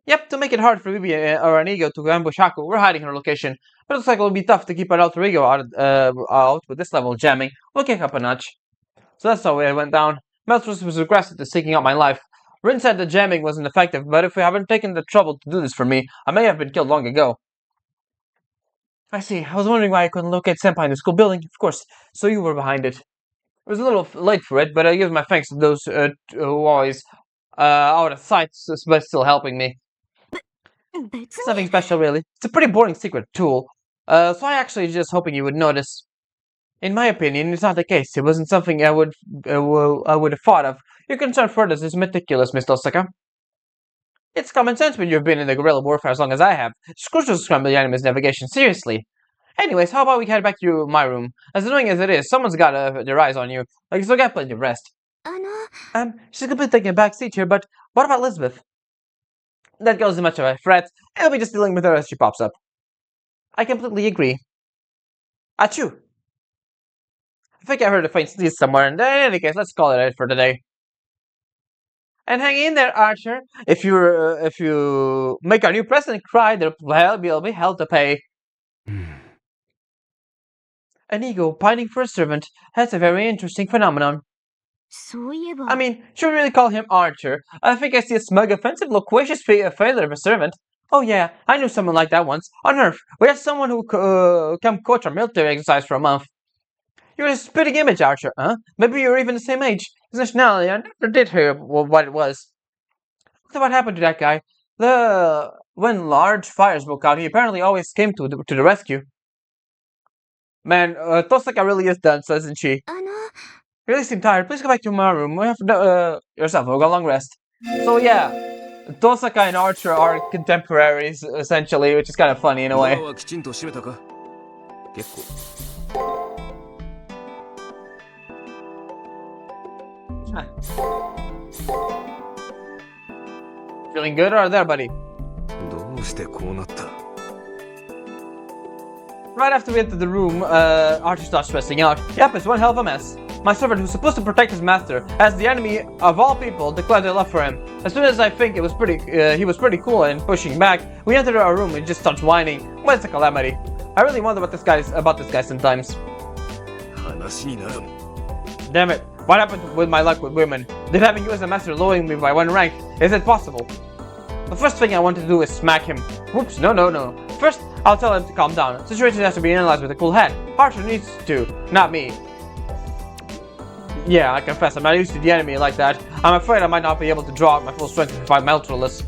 Yep, to make it hard for Bibi or an ego to ambush Haku, we're hiding her location. But it looks like it'll be tough to keep an alter ego out with this level of jamming. We'll kick up a notch. So that's how it went down. Meltrellis was aggressive to seeking out my life. Rin said the jamming wasn't effective, but if we haven't taken the trouble to do this for me, I may have been killed long ago. I see. I was wondering why I couldn't locate Senpai in the school building. Of course, so you were behind it. It was a little late for it, but I give my thanks to those who always out of sight, but still helping me. It's nothing special, really. It's a pretty boring secret tool. So I actually just hoping you would notice. In my opinion, it's not the case. It wasn't something I would have thought of. Your concern for this is meticulous, Miss Osaka. It's common sense when you've been in the guerrilla warfare as long as I have. It's crucial to scramble the enemy's navigation seriously. Anyways, how about we head back to my room? As annoying as it is, someone's got their eyes on you. Like, so get plenty of rest. She's gonna be taking a back seat here, but what about Elizabeth? That girl's much of a threat. I'll be just dealing with her as she pops up. I completely agree. Achoo! I think I heard a faint sneeze somewhere, and in any case, let's call it for today. And hang in there, Archer. If you make our new president cry, there'll be hell to pay. An ego pining for a servant. That's a very interesting phenomenon. I mean, should we really call him Archer? I think I see a smug, offensive, loquacious failure of a servant. Oh yeah, I knew someone like that once. On Earth, we had someone who come coach our military exercise for a month. You're a spitting image, Archer, huh? Maybe you're even the same age. His nationality, I never did hear what it was. What happened to that guy? When large fires broke out, he apparently always came to the rescue. Man, Tosaka really is done, doesn't she? You really seem tired. Please go back to my room. We have yourself. We'll go long rest. So yeah, Tosaka and Archer are contemporaries essentially, which is kind of funny in a way. ドアはきちんと閉めたか結構 Feeling good or there, buddy? どうしてこうなった Right after we entered the room, Archer starts stressing out. Yep, it's one hell of a mess. My servant, who's supposed to protect his master, as the enemy of all people, declared their love for him. As soon as I think he was pretty cool and pushing back, we entered our room and he just starts whining. What is a calamity? I really wonder about this guy sometimes. 話にならん Damn it, what happened with my luck with women? Did having you as a master lowering me by one rank? Is it possible? The first thing I want to do is smack him. Whoops, no. First, I'll tell him to calm down. The situation has to be analyzed with a cool head. Archer needs to, not me. Yeah, I confess, I'm not used to the enemy like that. I'm afraid I might not be able to draw out my full strength if I'm Meltroless.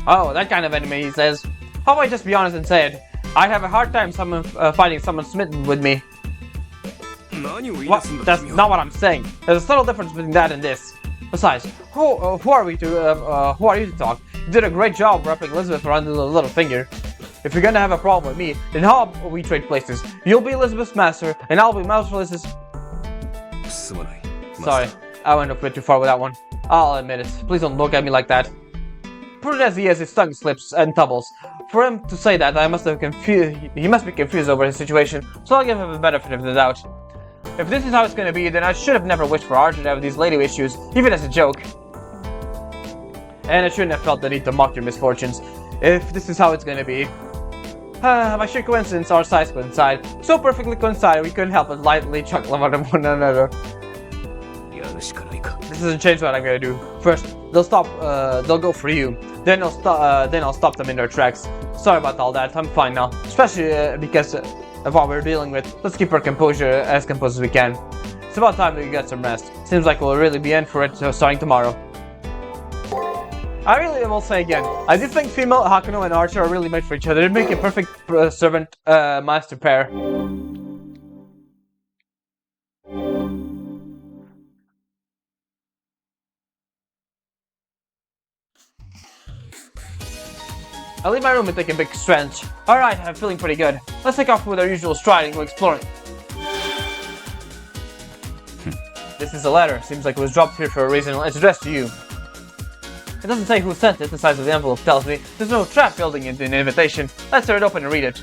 Oh, that kind of enemy, he says. How about I just be honest and say it? I'd have a hard time fighting someone smitten with me. 何を言い What? 出すんだ That's 君は not what I'm saying. There's a subtle difference between that and this. Besides, who are you to talk? You did a great job wrapping Elizabeth around the little finger. If you're gonna have a problem with me, then how about we trade places? You'll be Elizabeth's master, and I'll be Meltroless's. すまない Sorry, I went a bit too far with that one. I'll admit it. Please don't look at me like that. Prudent as he is, his tongue slips and tumbles. For him to say that, he must be confused over his situation, so I'll give him the benefit of the doubt. If this is how it's gonna be, then I should have never wished for Archer to have these lady issues, even as a joke. And I shouldn't have felt the need to mock your misfortunes, if this is how it's gonna be. By sheer coincidence, our sides coincide. So perfectly coincide, we couldn't help but lightly chuckle about one another. やるしかないか This doesn't change what I'm gonna do. First, they'll go for you. Then I'll stop them in their tracks. Sorry about all that, I'm fine now. Especially because of what we're dealing with. Let's keep our composure as composed as we can. It's about time that we get some rest. Seems like we'll really be in for it starting tomorrow. I really will say again, I do think female Hakuno and Archer are really made for each other. They make a perfect servant-master pair. I leave my room and take a big stretch. Alright, I'm feeling pretty good. Let's take off with our usual stride and go exploring. This is a letter. Seems like it was dropped here for a reason. It's addressed to you. It doesn't say who sent it. The size of the envelope tells me. There's no trap building into an invitation. Let's tear it open and read it.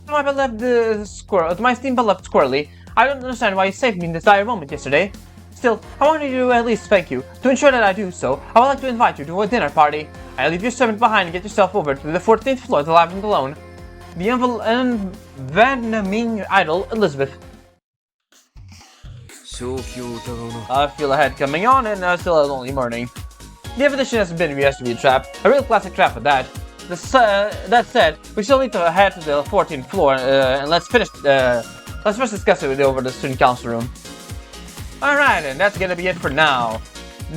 My beloved my esteemed beloved Squirrely, I don't understand why you saved me in this dire moment yesterday. Still, I wanted to at least thank you. To ensure that I do so, I would like to invite you to a dinner party. I'll leave your servant behind and get yourself over to the 14th floor of the Labyrinth alone. The envenoming idol, Elizabeth. 正気を疑うな I feel a head coming on and still a lonely morning. The invitation hasn't been has to be a trap. A real classic trap at that. That said, we still need to head to the 14th floor and let's first discuss it with you over the student council room. Alright, and that's gonna be it for now.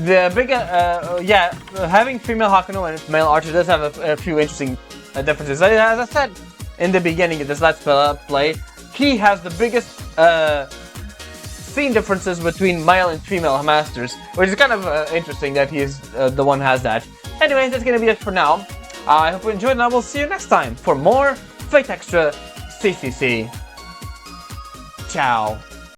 The big, having female Hakuno and male Archer does have a few interesting differences. As I said in the beginning of this Let's Play, he has the biggest scene differences between male and female masters, which is kind of interesting that he is the one who has that. Anyways, that's gonna be it for now. I hope you enjoyed, and I will see you next time for more Fate Extra CCC. Ciao.